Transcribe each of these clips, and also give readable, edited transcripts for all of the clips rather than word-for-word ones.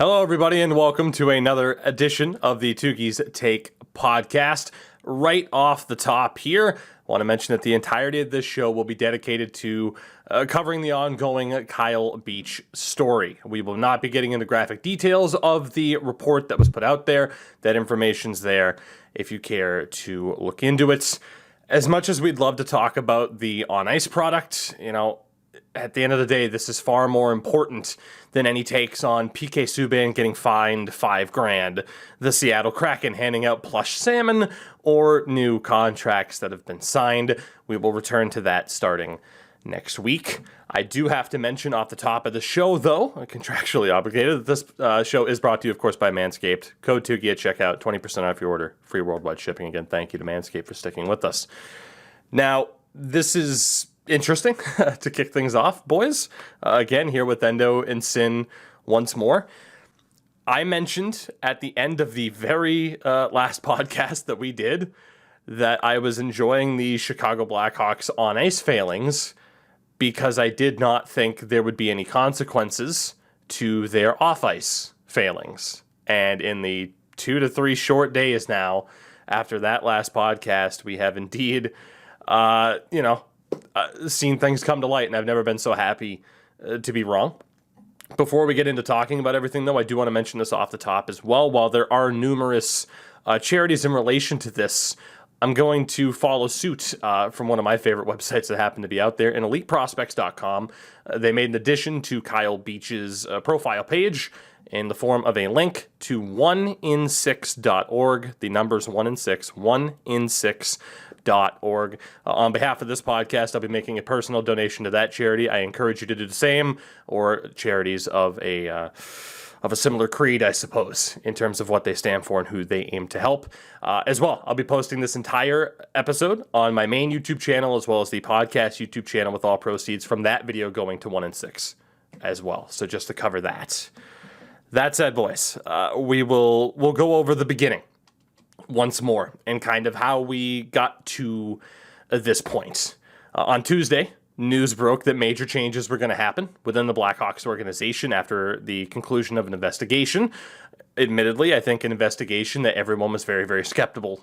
Hello, everybody, and welcome to another edition of the Tougie's Take podcast. Right off the top here, I want to mention that the entirety of this show will be dedicated to covering the ongoing Kyle Beach story. We will not be getting into graphic details of the report that was put out there. That information's there if you care to look into it. As much as we'd love to talk about the on-ice product, at the end of the day, this is far more important than any takes on PK Subban getting fined $5,000, the Seattle Kraken handing out plush salmon, or new contracts that have been signed. We will return to that starting next week. I do have to mention off the top of the show, though, contractually obligated, that this show is brought to you, of course, by Manscaped. Code Tougie at checkout, 20% off your order, free worldwide shipping. Again, thank you to Manscaped for sticking with us. Now, this is interesting to kick things off, boys. Again, here with Endo and Sin once more. I mentioned at the end of the very last podcast that we did that I was enjoying the Chicago Blackhawks on-ice failings because I did not think there would be any consequences to their off-ice failings. And in the 2 to 3 short days now, after that last podcast, we have indeed, seen things come to light, and I've never been so happy to be wrong. Before we get into talking about everything, though, I do want to mention this off the top as well. While there are numerous charities in relation to this, I'm going to follow suit from one of my favorite websites that happen to be out there, in eliteprospects.com. They made an addition to Kyle Beach's profile page in the form of a link to 1in6.org. The numbers 1 in 6, 1in6.org. On behalf of this podcast, I'll be making a personal donation to that charity. I encourage you to do the same, or charities of a similar creed, I suppose, in terms of what they stand for and who they aim to help. As well, I'll be posting this entire episode on my main YouTube channel, as well as the podcast YouTube channel, with all proceeds from that video going to 1 in 6 as well. So just to cover that. That said, boys, we'll go over the beginning once more and kind of how we got to this point. On Tuesday, news broke that major changes were going to happen within the Blackhawks organization after the conclusion of an investigation. Admittedly, I think an investigation that everyone was very, very skeptical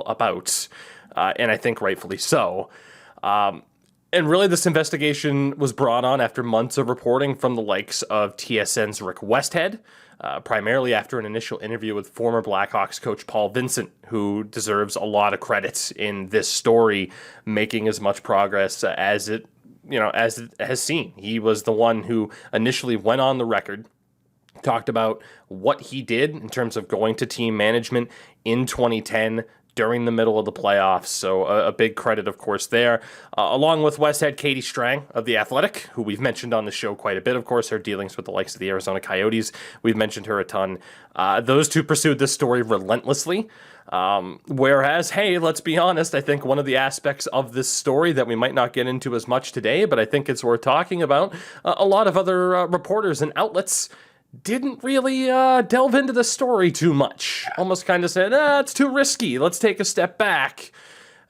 about, and I think rightfully so. And really, this investigation was brought on after months of reporting from the likes of TSN's Rick Westhead, primarily after an initial interview with former Blackhawks coach Paul Vincent, who deserves a lot of credit in this story, making as much progress as it has seen. He was the one who initially went on the record, talked about what he did in terms of going to team management in 2010, during the middle of the playoffs. So a big credit, of course, there. Along with Westhead, Katie Strang of The Athletic, who we've mentioned on the show quite a bit, of course, her dealings with the likes of the Arizona Coyotes. We've mentioned her a ton. Those two pursued this story relentlessly. Whereas, hey, let's be honest, I think one of the aspects of this story that we might not get into as much today, but I think it's worth talking about, a lot of other reporters and outlets didn't really delve into the story too much. Almost kind of said, it's too risky. Let's take a step back.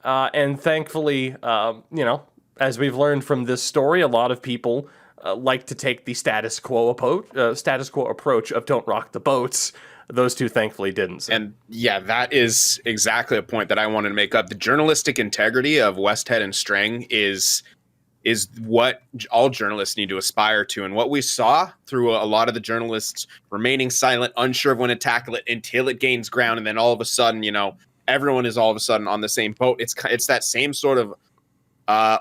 And thankfully, as we've learned from this story, a lot of people like to take the status quo approach of don't rock the boats. Those two thankfully didn't. So. And yeah, that is exactly a point that I wanted to make up. The journalistic integrity of Westhead and Strang is what all journalists need to aspire to. And what we saw through a lot of the journalists remaining silent, unsure of when to tackle it until it gains ground. And then all of a sudden, everyone is all of a sudden on the same boat. It's that same sort of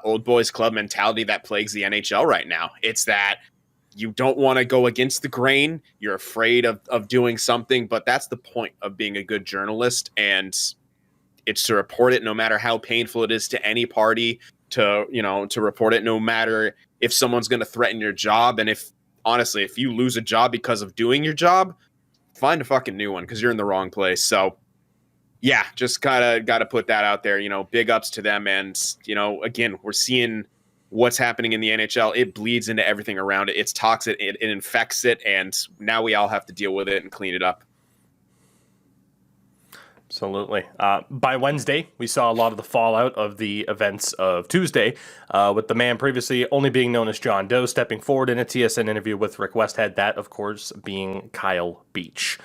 old boys club mentality that plagues the NHL right now. It's that you don't want to go against the grain. You're afraid of doing something, but that's the point of being a good journalist. And it's to report it no matter how painful it is to any party, to report it no matter if someone's going to threaten your job. And if you lose a job because of doing your job, find a fucking new one because you're in the wrong place. So yeah, just got to put that out there, big ups to them. And, again, we're seeing what's happening in the NHL. It bleeds into everything around it. It's toxic. It infects it. And now we all have to deal with it and clean it up. Absolutely. By Wednesday, we saw a lot of the fallout of the events of Tuesday, with the man previously only being known as John Doe stepping forward in a TSN interview with Rick Westhead, that, of course, being Kyle Beach.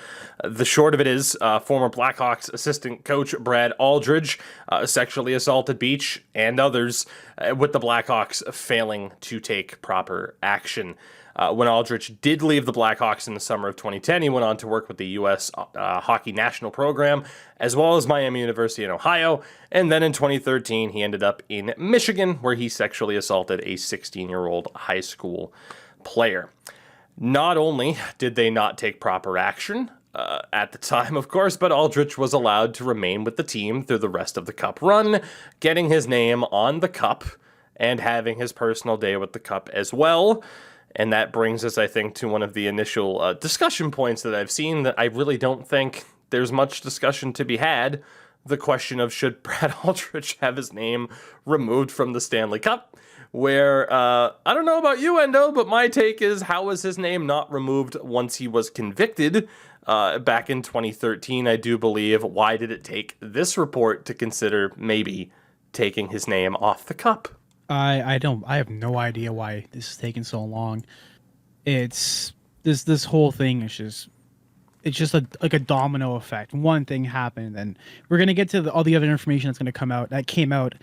The short of it is, former Blackhawks assistant coach Brad Aldridge sexually assaulted Beach and others, with the Blackhawks failing to take proper action. When Aldrich did leave the Blackhawks in the summer of 2010, he went on to work with the U.S. Hockey National Program, as well as Miami University in Ohio. And then in 2013, he ended up in Michigan, where he sexually assaulted a 16-year-old high school player. Not only did they not take proper action at the time, of course, but Aldrich was allowed to remain with the team through the rest of the Cup run, getting his name on the Cup and having his personal day with the Cup as well. And that brings us, I think, to one of the initial discussion points that I've seen that I really don't think there's much discussion to be had. The question of, should Brad Aldrich have his name removed from the Stanley Cup? Where, I don't know about you, Endo, but my take is, how was his name not removed once he was convicted back in 2013, I do believe? Why did it take this report to consider maybe taking his name off the Cup? I have no idea why this is taking so long. It's this whole thing is just like a domino effect. One thing happened, and we're gonna get to all the other information that's gonna come out that came out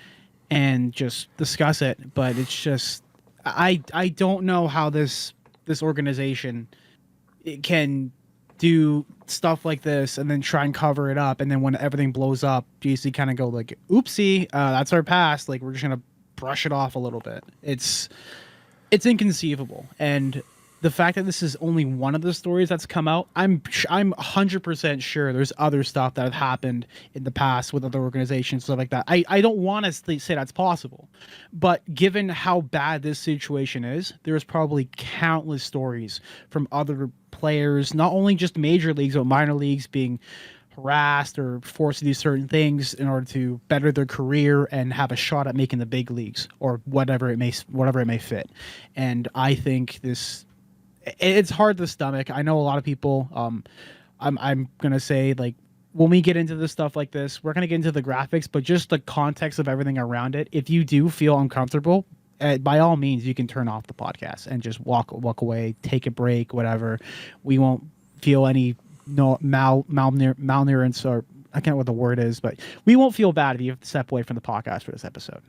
and just discuss it. But it's just I don't know how this organization can do stuff like this and then try and cover it up, and then when everything blows up, GC kind of go like, "Oopsie, that's our past." Like, we're just gonna brush it off a little bit. It's inconceivable. And the fact that this is only one of the stories that's come out, I'm 100% sure there's other stuff that have happened in the past with other organizations, stuff like that. I don't want to say that's possible, but given how bad this situation is, there's probably countless stories from other players, not only just major leagues, but minor leagues, being harassed or forced to do certain things in order to better their career and have a shot at making the big leagues or whatever it may fit. And I think it's hard to stomach. I know a lot of people, I'm gonna say, like, when we get into this stuff like this, we're gonna get into the graphics, but just the context of everything around it. If you do feel uncomfortable, by all means, you can turn off the podcast and just walk away, take a break, whatever. We won't feel any malnurance, or I can't know what the word is, but we won't feel bad if you have to step away from the podcast for this episode.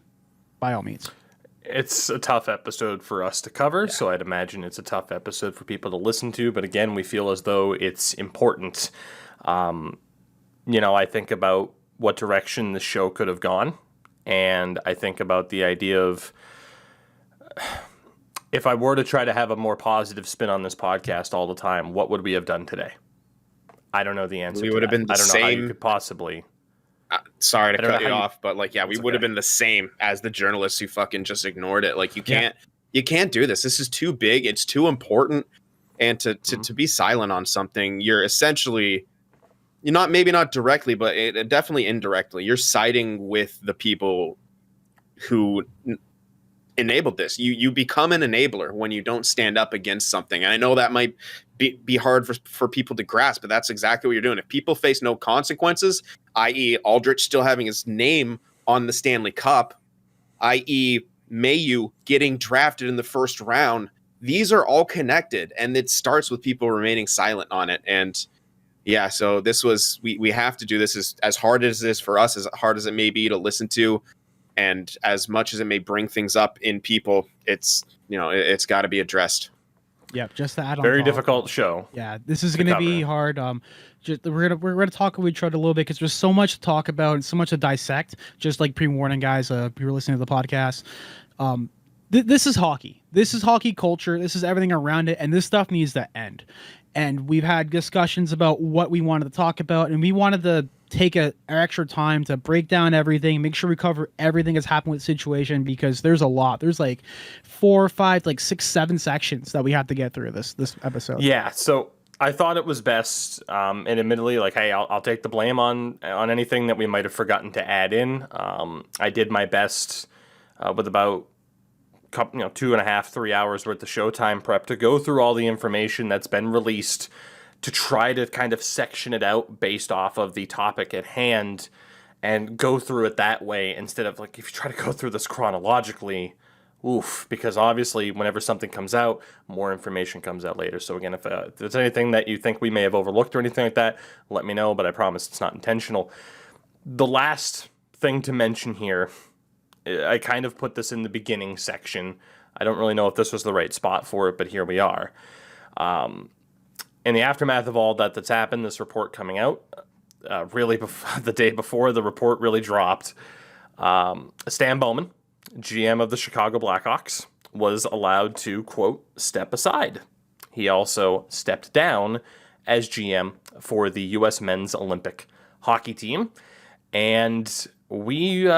By all means. It's a tough episode for us to cover, so I'd imagine it's a tough episode for people to listen to. But again, we feel as though it's important. I think about what direction the show could have gone, and I think about the idea of, if I were to try to have a more positive spin on this podcast all the time, what would we have done today? I don't know the answer. We would have been the same. I don't know how you could possibly. Sorry to cut you off, but we would have been the same as the journalists who fucking just ignored it. Like, you can't do this. This is too big. It's too important. And to be silent on something, you're maybe not directly, but definitely indirectly, you're siding with the people who enabled this. You become an enabler when you don't stand up against something. And I know that might be hard for people to grasp, but that's exactly what you're doing. If people face no consequences, i.e. Aldrich still having his name on the Stanley Cup, i.e. Mayu getting drafted in the first round, these are all connected, and it starts with people remaining silent on it. And yeah, so we have to do this as hard as it is for us, as hard as it may be to listen to, and as much as it may bring things up in people, it's got to be addressed. Yeah, just to add on. Very difficult show. Yeah, this is going to be hard. We're gonna talk with each other a little bit because there's so much to talk about and so much to dissect. Just like pre-warning, guys, if you're listening to the podcast, this is hockey. This is hockey culture. This is everything around it, and this stuff needs to end. And we've had discussions about what we wanted to talk about, and we wanted to take an extra time to break down everything, make sure we cover everything that's happened with the situation, because there's a lot. There's like 4, 5, 6, 7 sections that we have to get through this episode. Yeah, so I thought it was best, and admittedly, hey, I'll take the blame on anything that we might have forgotten to add in. I did my best with about 2.5, 3 hours worth of showtime prep to go through all the information that's been released to try to kind of section it out based off of the topic at hand and go through it that way instead of like if you try to go through this chronologically, oof, because obviously whenever something comes out, more information comes out later. So again, if there's anything that you think we may have overlooked or anything like that, let me know, but I promise it's not intentional. The last thing to mention here, I kind of put this in the beginning section. I don't really know if this was the right spot for it, but here we are. In the aftermath of all that's happened, this report coming out, really the day before the report really dropped, Stan Bowman, GM of the Chicago Blackhawks, was allowed to, quote, step aside. He also stepped down as GM for the U.S. men's Olympic hockey team. And we've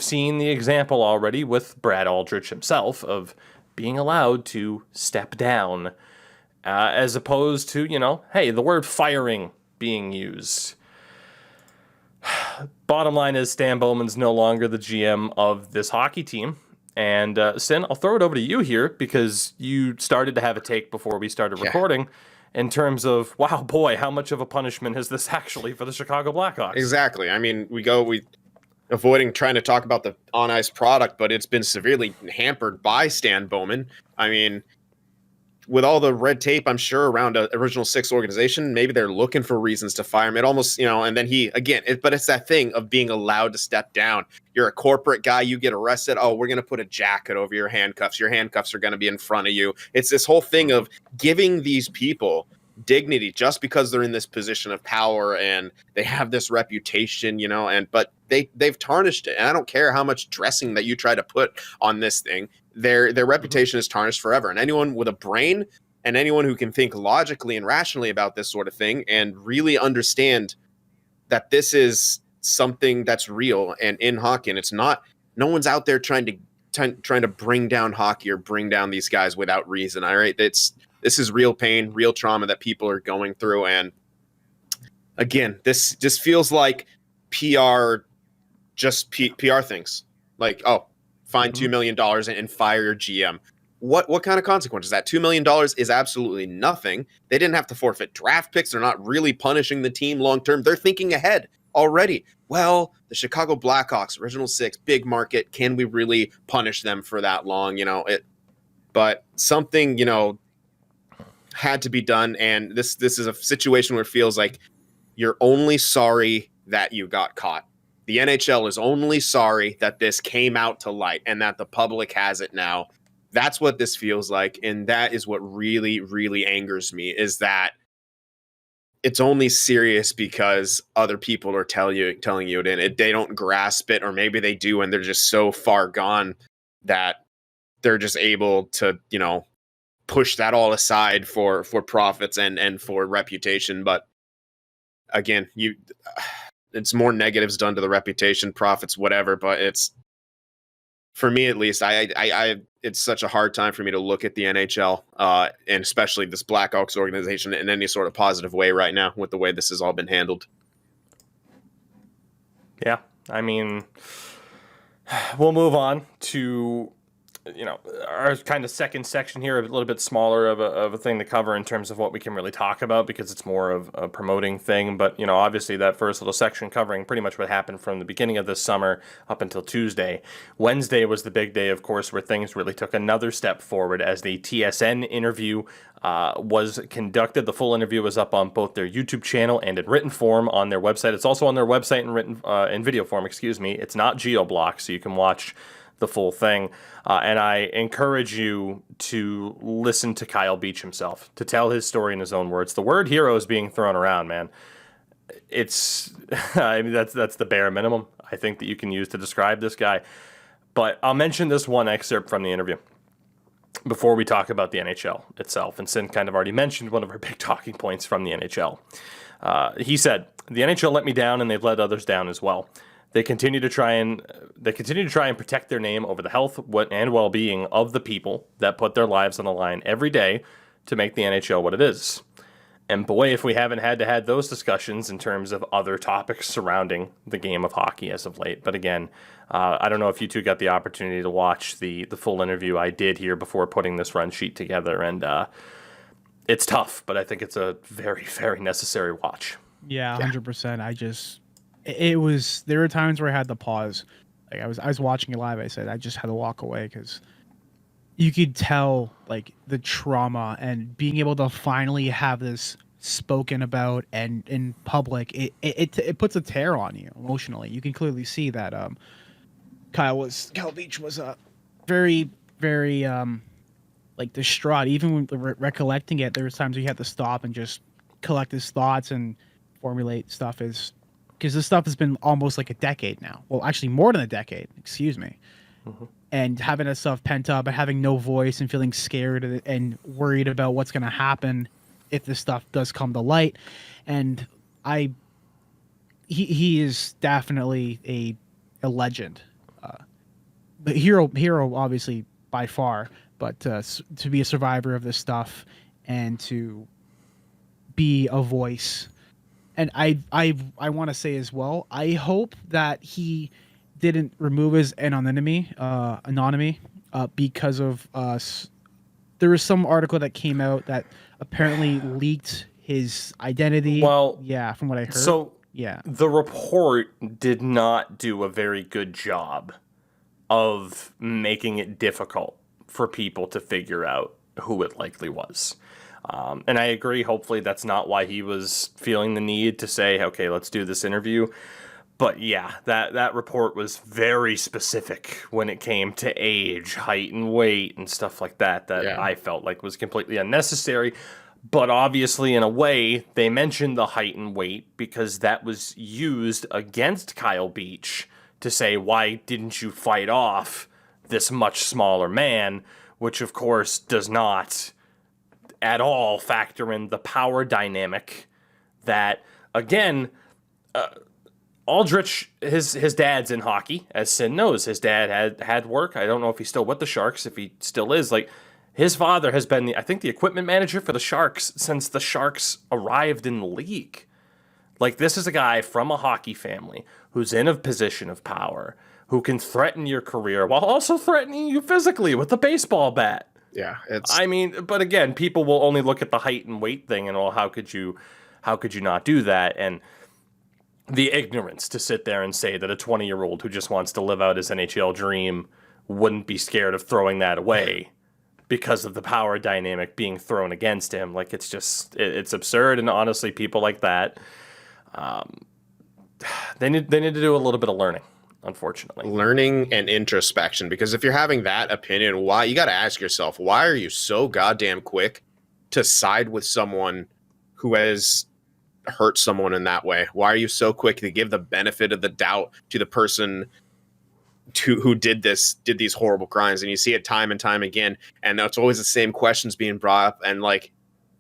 seen the example already with Brad Aldrich himself of being allowed to step down, as opposed to, hey, the word firing being used. Bottom line is Stan Bowman's no longer the GM of this hockey team. And Sin, I'll throw it over to you here because you started to have a take before we started recording in terms of, wow, boy, how much of a punishment is this actually for the Chicago Blackhawks? Exactly. I mean, we avoiding trying to talk about the on-ice product, but it's been severely hampered by Stan Bowman. I mean, with all the red tape, I'm sure, around an Original Six organization, maybe they're looking for reasons to fire him. It almost, and then but it's that thing of being allowed to step down. You're a corporate guy, you get arrested. Oh, we're going to put a jacket over your handcuffs. Your handcuffs are going to be in front of you. It's this whole thing of giving these people dignity just because they're in this position of power and they have this reputation, but they've tarnished it. And I don't care how much dressing that you try to put on this thing. Their reputation is tarnished forever. And anyone with a brain and anyone who can think logically and rationally about this sort of thing and really understand that this is something that's real and in hockey, and it's not, no one's out there trying to bring down hockey or bring down these guys without reason. All right. This is real pain, real trauma that people are going through. And again, this just feels like PR things. Like, oh, find $2 million and fire your GM. What kind of consequence is that? $2 million is absolutely nothing. They didn't have to forfeit draft picks. They're not really punishing the team long term. They're thinking ahead already. Well, the Chicago Blackhawks, Original Six, big market. Can we really punish them for that long? But something, had to be done. And this is a situation where it feels like you're only sorry that you got caught. The NHL is only sorry that this came out to light and that the public has it now. That's what this feels like. And that is what really, really angers me, is that it's only serious because other people are telling you it, and they don't grasp it, or maybe they do and they're just so far gone that they're just able to, push that all aside for profits and for reputation. But again, it's more negatives done to the reputation, profits, whatever. But it's, for me at least, it's such a hard time for me to look at the NHL and especially this Blackhawks organization in any sort of positive way right now with the way this has all been handled. Yeah, I mean, we'll move on to our kind of second section here, a little bit smaller of a thing to cover in terms of what we can really talk about, because it's more of a promoting thing. But, obviously that first little section covering pretty much what happened from the beginning of this summer up until Tuesday. Wednesday was the big day, of course, where things really took another step forward as the TSN interview was conducted. The full interview was up on both their YouTube channel and in written form on their website. It's also on their website in video form, It's not geo-blocked, so you can watch the full thing. And I encourage you to listen to Kyle Beach himself, to tell his story in his own words. The word hero is being thrown around, man. It's, that's the bare minimum I think that you can use to describe this guy. But I'll mention this one excerpt from the interview before we talk about the NHL itself. And Sin kind of already mentioned one of our big talking points from the NHL. He said, "The NHL let me down, and they've let others down as well. They continue to try and protect their name over the health and well-being of the people that put their lives on the line every day to make the NHL what it is. And boy, if we haven't had those discussions in terms of other topics surrounding the game of hockey as of late. But again, I don't know if you two got the opportunity to watch the full interview I did here before putting this run sheet together. And it's tough, but I think it's a very, very necessary watch. Yeah, 100%. There were times where I had to pause. Like I was watching it live. I said I just had to walk away because you could tell like the trauma and being able to finally have this spoken about and in public. It puts a tear on you emotionally. You can clearly see that Kyle Beach was very very like distraught. Even when recollecting it, there was times where he had to stop and just collect his thoughts and formulate stuff because this stuff has been almost like a decade now. Well, actually more than a decade, excuse me. Mm-hmm. And having that stuff pent up and having no voice and feeling scared and worried about what's going to happen if this stuff does come to light. And he is definitely a legend. The hero obviously by far, but to be a survivor of this stuff and to be a voice. And I want to say as well, I hope that he didn't remove his anonymity because of there was some article that came out that apparently leaked his identity. Well, yeah, from what I heard. So yeah, the report did not do a very good job of making it difficult for people to figure out who it likely was. And I agree, hopefully that's not why he was feeling the need to say, okay, let's do this interview. But yeah, that report was very specific when it came to age, height, and weight and stuff like that I felt like was completely unnecessary. But obviously, in a way, they mentioned the height and weight because that was used against Kyle Beach to say, why didn't you fight off this much smaller man? Which, of course, does not at all factor in the power dynamic that, again, Aldrich, his dad's in hockey, as Sin knows. His dad had work. I don't know if he's still with the Sharks, if he still is. Like, his father has been, I think, the equipment manager for the Sharks since the Sharks arrived in the league. Like, this is a guy from a hockey family who's in a position of power, who can threaten your career while also threatening you physically with a baseball bat. Yeah, but again, people will only look at the height and weight thing and, well, how could you not do that? And the ignorance to sit there and say that a 20-year-old who just wants to live out his NHL dream wouldn't be scared of throwing that away because of the power dynamic being thrown against him. Like, it's just, it's absurd. And honestly, people like that, they need to do a little bit of learning, unfortunately. Learning and introspection, because if you're having that opinion, why, you got to ask yourself, why are you so goddamn quick to side with someone who has hurt someone in that way? Why are you so quick to give the benefit of the doubt to the person who did these horrible crimes? And you see it time and time again, and it's always the same questions being brought up, and like,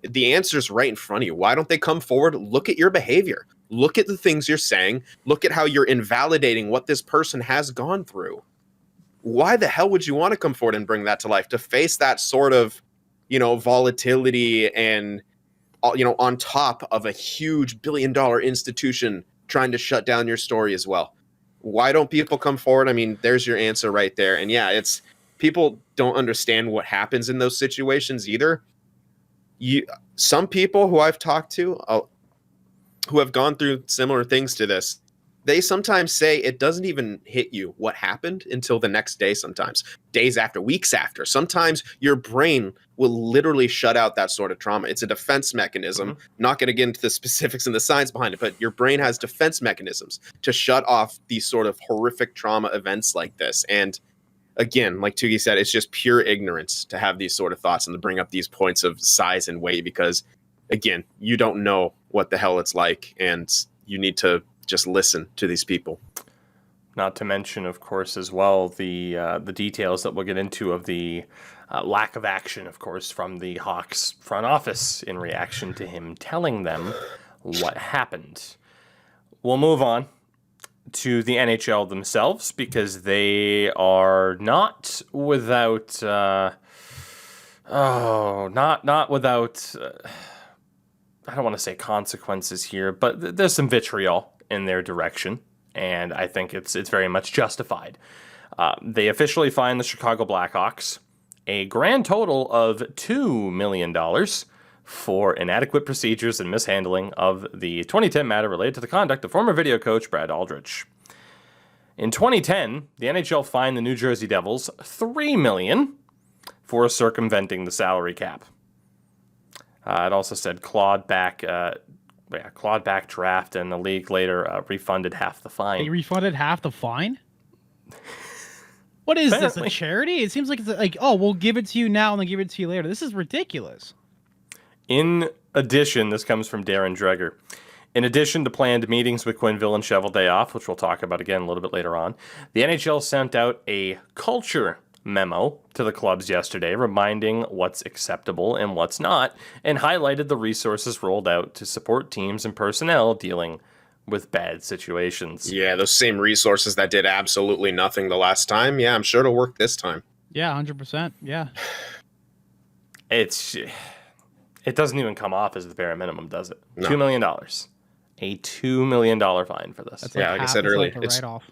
the answer's right in front of you. Why don't they come forward? Look at your behavior. Look at the things you're saying. Look at how you're invalidating what this person has gone through. Why the hell would you want to come forward and bring that to life? To face that sort of, volatility and, on top of a huge billion-dollar institution trying to shut down your story as well. Why don't people come forward? I mean, there's your answer right there. And yeah, it's, people don't understand what happens in those situations either. Some people who I've talked to who have gone through similar things to this, they sometimes say it doesn't even hit you what happened until the next day, sometimes days after, weeks after. Sometimes your brain will literally shut out that sort of trauma. It's a defense mechanism. Mm-hmm. Not going to get into the specifics and the science behind it, but your brain has defense mechanisms to shut off these sort of horrific trauma events like this. And again, like Tougie said, it's just pure ignorance to have these sort of thoughts and to bring up these points of size and weight, because again, you don't know what the hell it's like, and you need to just listen to these people. Not to mention, of course, as well, the details that we'll get into of the lack of action, of course, from the Hawks front office in reaction to him telling them what happened. We'll move on to the NHL themselves, because they are not without not without I don't want to say consequences here, but there's some vitriol in their direction, and I think it's very much justified. They officially fined the Chicago Blackhawks a grand total of $2 million for inadequate procedures and mishandling of the 2010 matter related to the conduct of former video coach Brad Aldrich. In 2010, the NHL fined the New Jersey Devils $3 million for circumventing the salary cap. It also said clawed back draft, and the league later refunded half the fine. They refunded half the fine? What is Apparently. this, a charity? It seems like it's like, oh, we'll give it to you now and then give it to you later. This is ridiculous. In addition, this comes from Darren Dreger. In addition to planned meetings with Quenneville and Cheveldayoff, which we'll talk about again a little bit later on, the NHL sent out a culture memo to the clubs yesterday reminding what's acceptable and what's not, and highlighted the resources rolled out to support teams and personnel dealing with bad situations. Yeah, those same resources that did absolutely nothing the last time. Yeah, I'm sure it'll work this time. Yeah, 100%. Yeah. It doesn't even come off as the bare minimum, does it? No. $2 million. A $2 million fine for this. That's Yeah, like I half- said it's earlier, like a it's- write-off.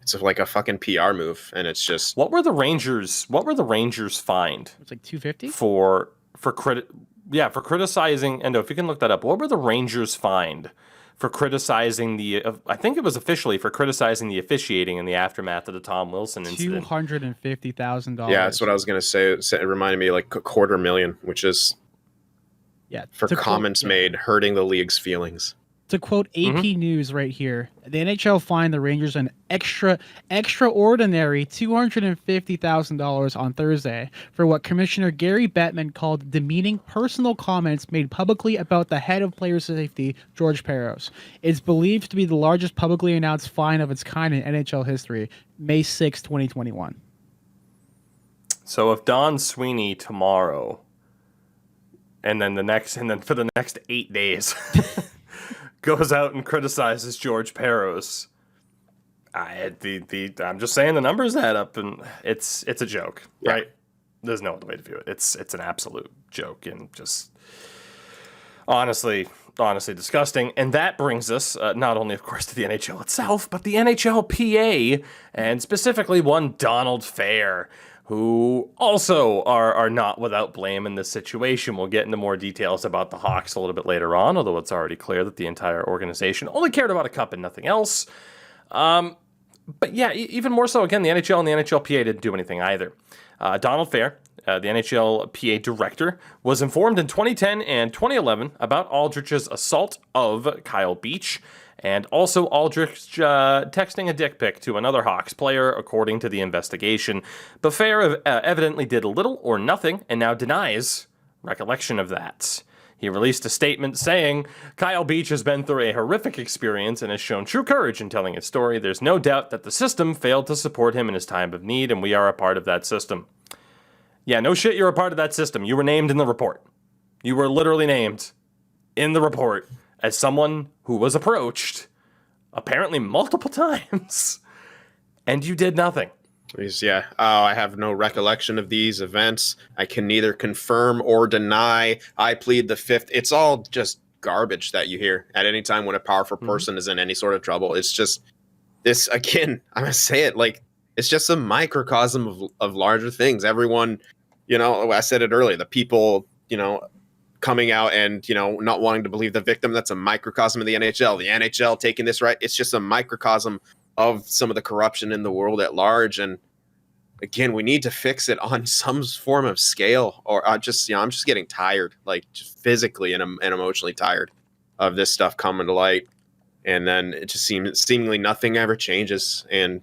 It's like a fucking PR move, and it's just What were the Rangers fined It's like 250. for criticizing? And if you can look that up, what were the Rangers fined for criticizing the? I think it was officially for criticizing the officiating in the aftermath of the Tom Wilson incident. $250,000. yeah, that's what I was gonna say. It reminded me like $250,000, which is Yeah. for to quote- comments yeah. made hurting the league's feelings. To quote AP News right here, the NHL fined the Rangers an extraordinary $250,000 on Thursday for what Commissioner Gary Bettman called demeaning personal comments made publicly about the head of player safety, George Peros. It's believed to be the largest publicly announced fine of its kind in NHL history, May 6, 2021. So if Don Sweeney tomorrow, and then for the next 8 days, goes out and criticizes George Peros, I'm just saying the numbers add up, and it's a joke, Yeah. right? There's no other way to view it. It's an absolute joke, and just honestly disgusting. And that brings us not only, of course, to the NHL itself, but the NHLPA, and specifically one Donald Fair, who also are not without blame in this situation. We'll get into more details about the Hawks a little bit later on, although it's already clear that the entire organization only cared about a cup and nothing else. But yeah, even more so, again, the NHL and the NHLPA didn't do anything either. Donald Fair, the NHLPA director, was informed in 2010 and 2011 about Aldrich's assault of Kyle Beach, and also Aldrich texting a dick pic to another Hawks player, according to the investigation. But Fair evidently did little or nothing, and now denies recollection of that. He released a statement saying, Kyle Beach has been through a horrific experience and has shown true courage in telling his story. There's no doubt that the system failed to support him in his time of need, and we are a part of that system. Yeah, no shit, you're a part of that system. You were named in the report. You were literally named in the report as someone who was approached, apparently multiple times, and you did nothing. Yeah. Oh, I have no recollection of these events. I can neither confirm or deny. I plead the fifth. It's all just garbage that you hear at any time when a powerful person is in any sort of trouble. It's just this, again, I'm going to say it, like, it's just a microcosm of larger things. Everyone, I said it earlier, the people, coming out and, not wanting to believe the victim, that's a microcosm of the NHL. The NHL taking this right, it's just a microcosm of some of the corruption in the world at large. And again, we need to fix it on some form of scale, or I'm just getting tired, like just physically and emotionally tired of this stuff coming to light. And then it just seemingly nothing ever changes. And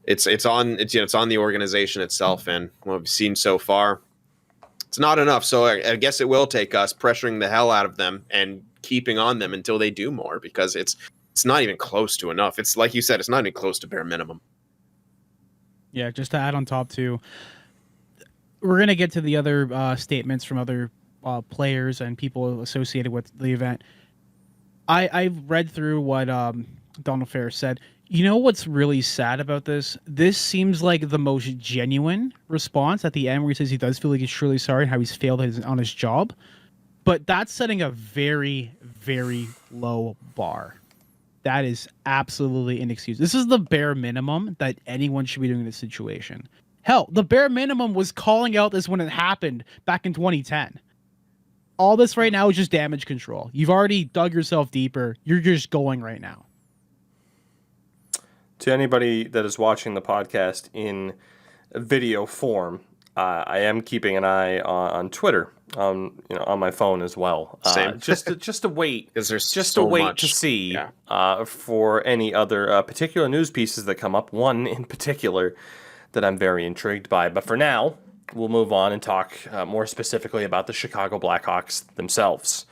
it's on the organization itself. And what we've seen so far, it's not enough. So I guess it will take us pressuring the hell out of them and keeping on them until they do more, because it's not even close to enough. It's like you said, it's not even close to bare minimum. Yeah, just to add on top too, we're going to get to the other statements from other players and people associated with the event. I've read through what Donald Fair said. You know what's really sad about this? This seems like the most genuine response at the end, where he says he does feel like he's truly sorry and how he's failed on his job. But that's setting a very, very low bar. That is absolutely inexcusable. This is the bare minimum that anyone should be doing in this situation. Hell, the bare minimum was calling out this when it happened back in 2010. all this right now is just damage control. You've already dug yourself deeper. You're just going right now. To anybody that is watching the podcast in video form, I am keeping an eye on Twitter, on my phone as well. Same. Just to wait, Because there's just so to wait much. to see Yeah. for any other particular news pieces that come up. One in particular that I'm very intrigued by. But for now, we'll move on and talk more specifically about the Chicago Blackhawks themselves.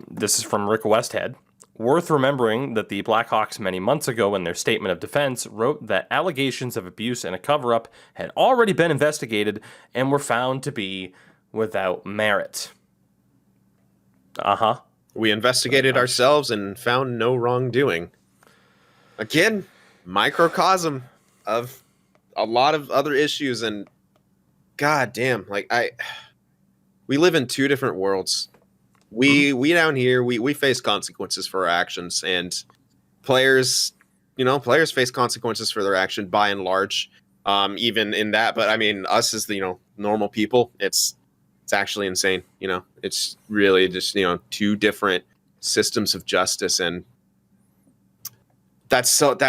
This is from Rick Westhead. Worth remembering that the Blackhawks many months ago in their statement of defense wrote that allegations of abuse and a cover-up had already been investigated and were found to be without merit. We investigated ourselves and found no wrongdoing. Again, microcosm of a lot of other issues, and god damn, we live in two different worlds. We down here, we face consequences for our actions, and players face consequences for their action by and large. Even in that, but I mean, us as the normal people, it's actually insane. It's really just two different systems of justice, and that's what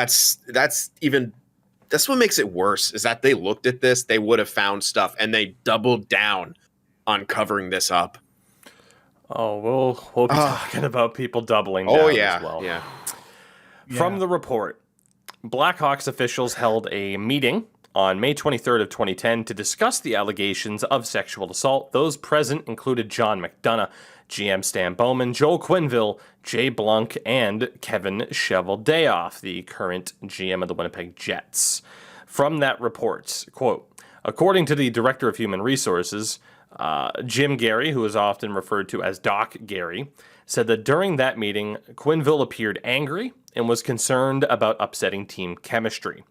makes it worse, is that they looked at this, they would have found stuff, and they doubled down on covering this up. Oh, we'll be talking about people doubling down as well. Yeah. From the report, Blackhawks officials held a meeting on May 23rd of 2010 to discuss the allegations of sexual assault. Those present included John McDonough, GM Stan Bowman, Joel Quenneville, Jay Blunk, and Kevin Cheveldayoff, the current GM of the Winnipeg Jets. From that report, quote, according to the Director of Human Resources, Jim Gary, who is often referred to as Doc Gary, said that during that meeting, Quenneville appeared angry and was concerned about upsetting team chemistry.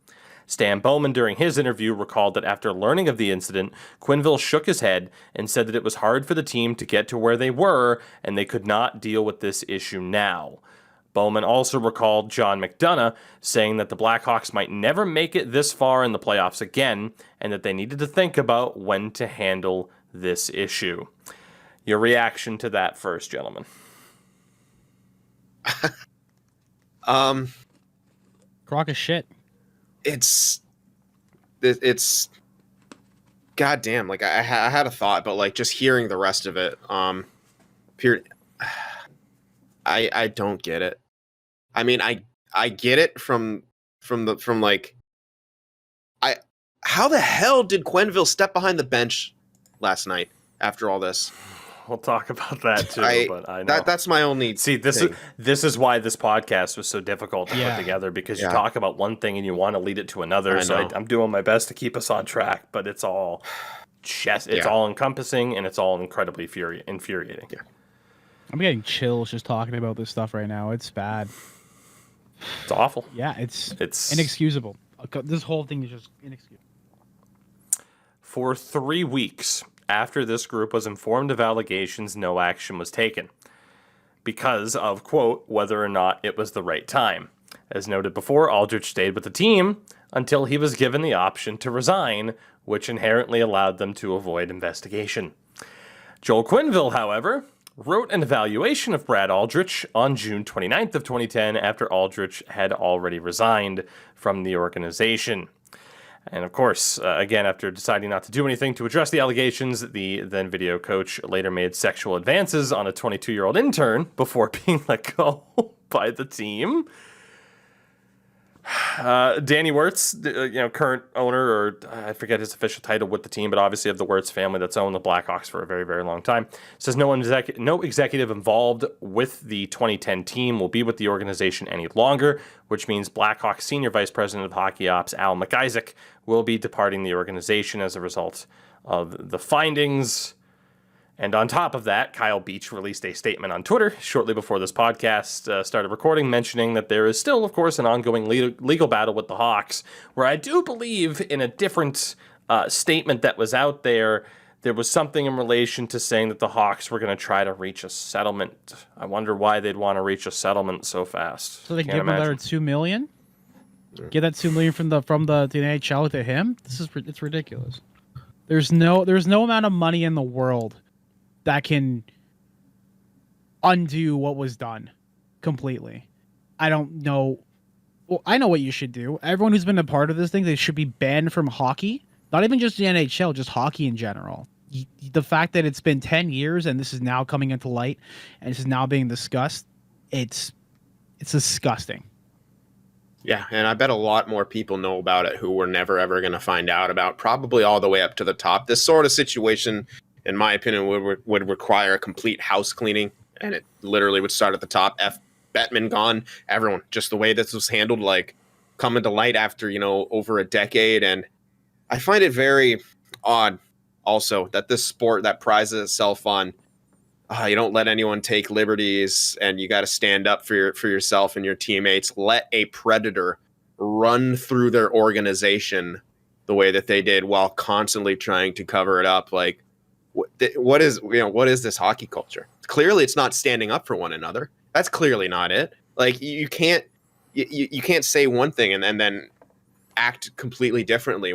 Stan Bowman, during his interview, recalled that after learning of the incident, Quenneville shook his head and said that it was hard for the team to get to where they were and they could not deal with this issue now. Bowman also recalled John McDonough saying that the Blackhawks might never make it this far in the playoffs again and that they needed to think about when to handle this issue. Your reaction to that first, gentlemen? Crock of shit. It's goddamn. Like I had a thought, but just hearing the rest of it, period. I don't get it. I mean, I get it from how the hell did Quenneville step behind the bench last night after all this? We'll talk about that too, but I know that's my only. See, this is why this podcast was so difficult to put together, because you talk about one thing and you want to lead it to another. I'm doing my best to keep us on track, but it's all all encompassing and it's all incredibly infuriating. Yeah. I'm getting chills just talking about this stuff right now. It's bad. It's awful. Yeah, it's inexcusable. This whole thing is just inexcusable. For 3 weeks after this group was informed of allegations, no action was taken because of, quote, whether or not it was the right time. As noted before, Aldrich stayed with the team until he was given the option to resign, which inherently allowed them to avoid investigation. Joel Quenneville, however, wrote an evaluation of Brad Aldrich on June 29th of 2010 after Aldrich had already resigned from the organization. And of course, again, after deciding not to do anything to address the allegations, the then video coach later made sexual advances on a 22-year-old intern before being let go by the team. Danny Wirtz, current owner, or I forget his official title with the team, but obviously of the Wirtz family that's owned the Blackhawks for a very, very long time, says no executive involved with the 2010 team will be with the organization any longer, which means Blackhawks Senior Vice President of Hockey Ops Al McIsaac will be departing the organization as a result of the findings. And on top of that, Kyle Beach released a statement on Twitter shortly before this podcast started recording, mentioning that there is still, of course, an ongoing legal battle with the Hawks, where I do believe in a different statement that was out there, there was something in relation to saying that the Hawks were going to try to reach a settlement. I wonder why they'd want to reach a settlement so fast. So they give him another $2 million? Get that $2 million from the NHL to him? It's ridiculous. There's no amount of money in the world that can undo what was done completely. I don't know. Well, I know what you should do. Everyone who's been a part of this thing, they should be banned from hockey. Not even just the NHL, just hockey in general. The fact that it's been 10 years and this is now coming into light and this is now being discussed, it's disgusting. Yeah, and I bet a lot more people know about it who we're never ever going to find out about, probably all the way up to the top. This sort of situation, in my opinion, would require a complete house cleaning, and it literally would start at the top. Bettman gone, everyone, just the way this was handled, like coming to light after, over a decade. And I find it very odd also that this sport that prizes itself on you don't let anyone take liberties and you got to stand up for yourself and your teammates, let a predator run through their organization the way that they did while constantly trying to cover it up. Like what is this hockey culture? Clearly it's not standing up for one another. That's clearly not it. Like you can't say one thing and then act completely differently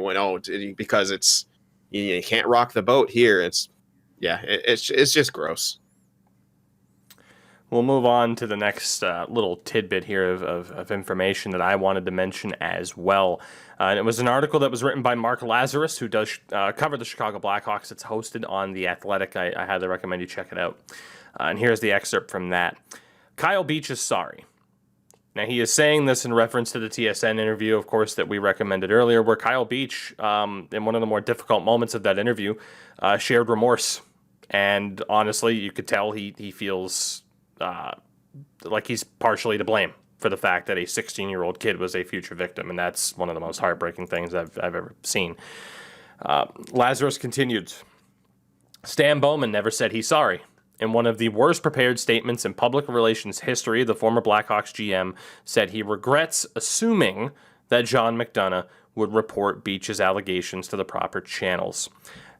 because it's you can't rock the boat here. It's just gross. We'll move on to the next little tidbit here of information that I wanted to mention as well. And it was an article that was written by Mark Lazarus, who does cover the Chicago Blackhawks. It's hosted on The Athletic. I highly recommend you check it out. And here's the excerpt from that. Kyle Beach is sorry. Now, he is saying this in reference to the TSN interview, of course, that we recommended earlier, where Kyle Beach, in one of the more difficult moments of that interview, shared remorse. And honestly, you could tell he feels like he's partially to blame for the fact that a 16-year-old kid was a future victim. And that's one of the most heartbreaking things I've ever seen. Lazarus continued, Stan Bowman never said he's sorry. In one of the worst prepared statements in public relations history, the former Blackhawks GM said he regrets assuming that John McDonough would report Beach's allegations to the proper channels.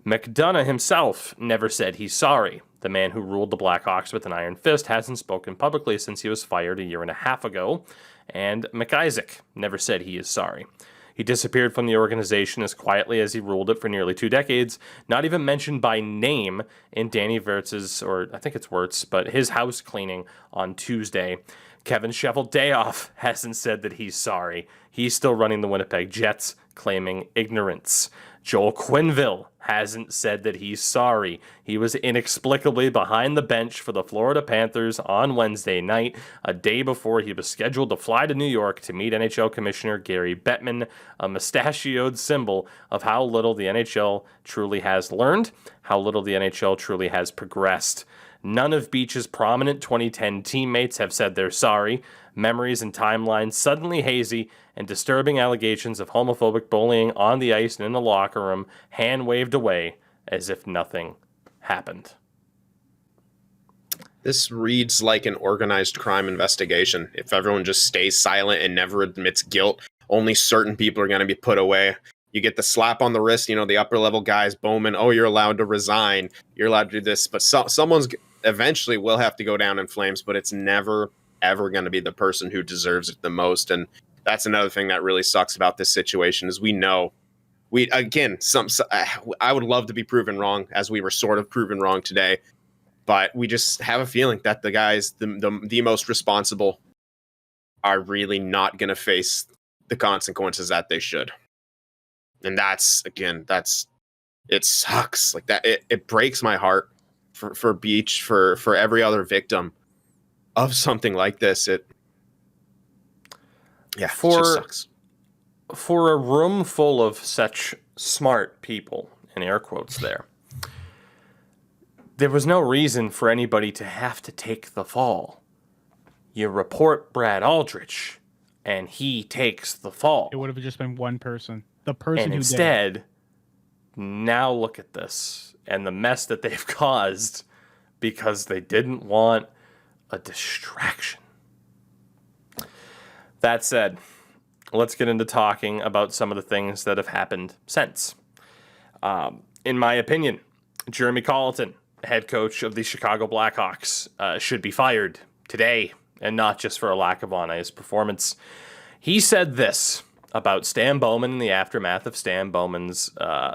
McDonough himself never said he's sorry. The man who ruled the Blackhawks with an iron fist hasn't spoken publicly since he was fired a year and a half ago, and McIsaac never said he is sorry. He disappeared from the organization as quietly as he ruled it for nearly 2 decades, not even mentioned by name in Danny Wirtz's, or I think it's Wirtz, but his house cleaning on Tuesday. Kevin Cheveldayoff hasn't said that he's sorry. He's still running the Winnipeg Jets, claiming ignorance. Joel Quenneville hasn't said that he's sorry. He was inexplicably behind the bench for the Florida Panthers on Wednesday night, a day before he was scheduled to fly to New York to meet NHL Commissioner Gary Bettman, a mustachioed symbol of how little the NHL truly has learned, how little the NHL truly has progressed. None of Beach's prominent 2010 teammates have said they're sorry. Memories and timelines suddenly hazy, and disturbing allegations of homophobic bullying on the ice and in the locker room hand-waved away as if nothing happened. This reads like an organized crime investigation. If everyone just stays silent and never admits guilt, only certain people are going to be put away. You get the slap on the wrist, the upper level guys, Bowman, you're allowed to resign, you're allowed to do this, but someone's eventually will have to go down in flames, but it's never, ever going to be the person who deserves it the most. And that's another thing that really sucks about this situation is I would love to be proven wrong, as we were sort of proven wrong today, but we just have a feeling that the guys, the most responsible, are really not going to face the consequences that they should. And it sucks. Like that, it breaks my heart for Beach, for every other victim of something like this. It just sucks. For a room full of such smart people, in air quotes there was no reason for anybody to have to take the fall. You report Brad Aldrich, and he takes the fall. It would have just been one person. The person and who instead, did it. Now look at this and the mess that they've caused because they didn't want a distraction. That said, let's get into talking about some of the things that have happened since. In my opinion, Jeremy Colleton, head coach of the Chicago Blackhawks, should be fired today, and not just for a lack of on-ice performance. He said this about Stan Bowman in the aftermath of Stan Bowman's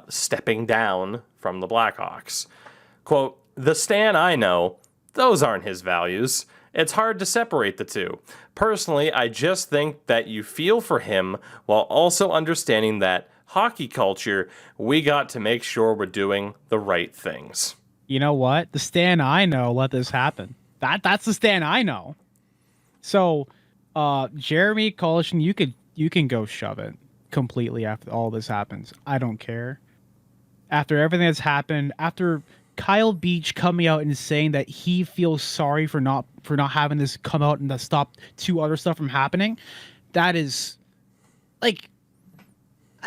stepping down from the Blackhawks. Quote, The Stan I know, those aren't his values. It's hard to separate the two. Personally, I just think that you feel for him while also understanding that hockey culture, we got to make sure we're doing the right things. You know what? The Stan I know let this happen. That's the Stan I know. So, Jeremy Collision, you can go shove it completely after all this happens. I don't care. After everything that's happened, after Kyle Beach coming out and saying that he feels sorry for not having this come out and to stop two other stuff from happening, that is like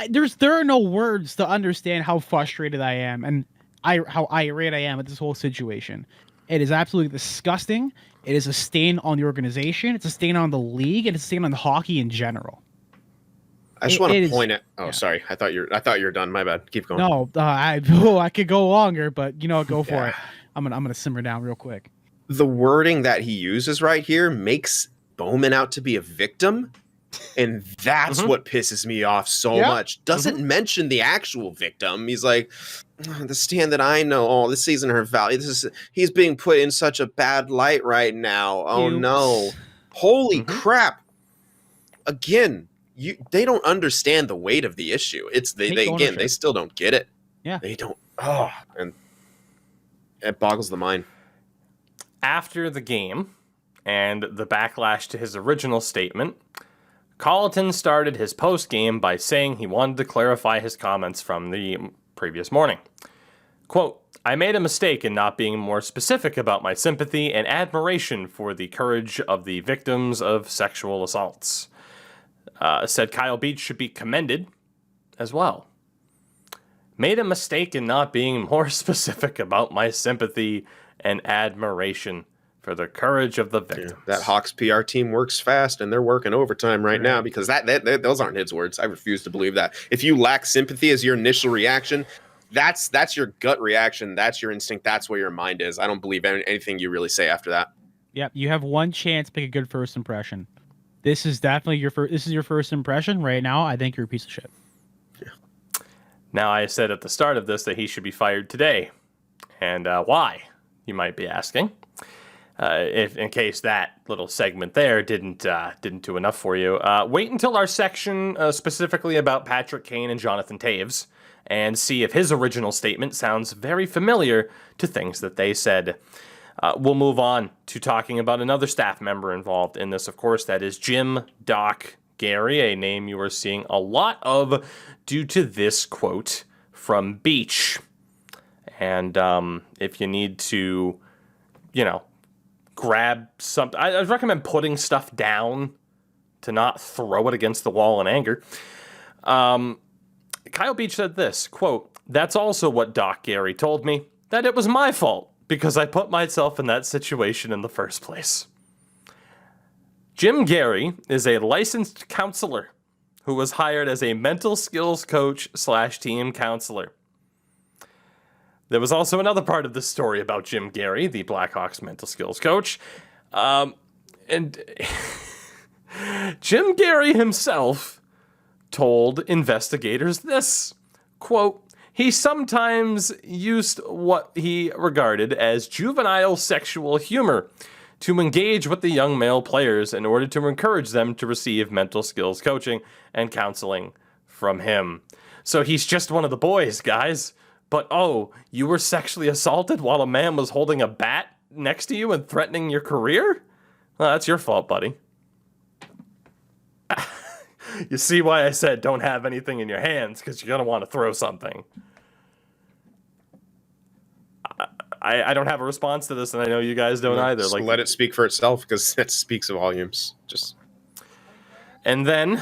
there are no words to understand how frustrated I am and how irate I am at this whole situation. It is absolutely disgusting. It is a stain on the organization. It's a stain on the league, and it's a stain on hockey in general. I just want to point it. Oh, yeah. Sorry. I thought you were done. My bad. Keep going. No, I could go longer, but go for it. I'm gonna simmer down real quick. The wording that he uses right here makes Bowman out to be a victim, and that's what pisses me off so much. Doesn't mention the actual victim. He's like, the Stan that I know. Oh, this isn't her value. He's being put in such a bad light right now. Oh no! Holy crap! Again. They don't understand the weight of the issue. They still don't get it. Yeah. They don't. Oh, and it boggles the mind. After the game and the backlash to his original statement, Colleton started his post-game by saying he wanted to clarify his comments from the previous morning. Quote, I made a mistake in not being more specific about my sympathy and admiration for the courage of the victims of sexual assaults. Said Kyle Beach should be commended as well. Made a mistake in not being more specific about my sympathy and admiration for the courage of the victims. Yeah, that Hawks PR team works fast, and they're working overtime right now because those aren't his words. I refuse to believe that. If you lack sympathy as your initial reaction, that's your gut reaction. That's your instinct. That's where your mind is. I don't believe anything you really say after that. Yep, you have one chance to make a good first impression. This is definitely your first impression right now. I think you're a piece of shit. Yeah. Now, I said at the start of this that he should be fired today. And why, you might be asking. If in case that little segment there didn't do enough for you. Wait until our section specifically about Patrick Kane and Jonathan Taves and see if his original statement sounds very familiar to things that they said. We'll move on to talking about another staff member involved in this, of course. That is Jim Doc Gary, a name you are seeing a lot of due to this quote from Beach. And if you need to, grab something, I recommend putting stuff down to not throw it against the wall in anger. Kyle Beach said this, quote, that's also what Doc Gary told me, that it was my fault. Because I put myself in that situation in the first place. Jim Gary is a licensed counselor who was hired as a mental skills coach / team counselor. There was also another part of this story about Jim Gary, the Blackhawks mental skills coach. And Jim Gary himself told investigators this, quote, he sometimes used what he regarded as juvenile sexual humor to engage with the young male players in order to encourage them to receive mental skills coaching and counseling from him. So he's just one of the boys, guys. But you were sexually assaulted while a man was holding a bat next to you and threatening your career? Well, that's your fault, buddy. You see why I said don't have anything in your hands, because you're going to want to throw something. I don't have a response to this, and I know you guys don't either. Just let it speak for itself, because it speaks volumes. And then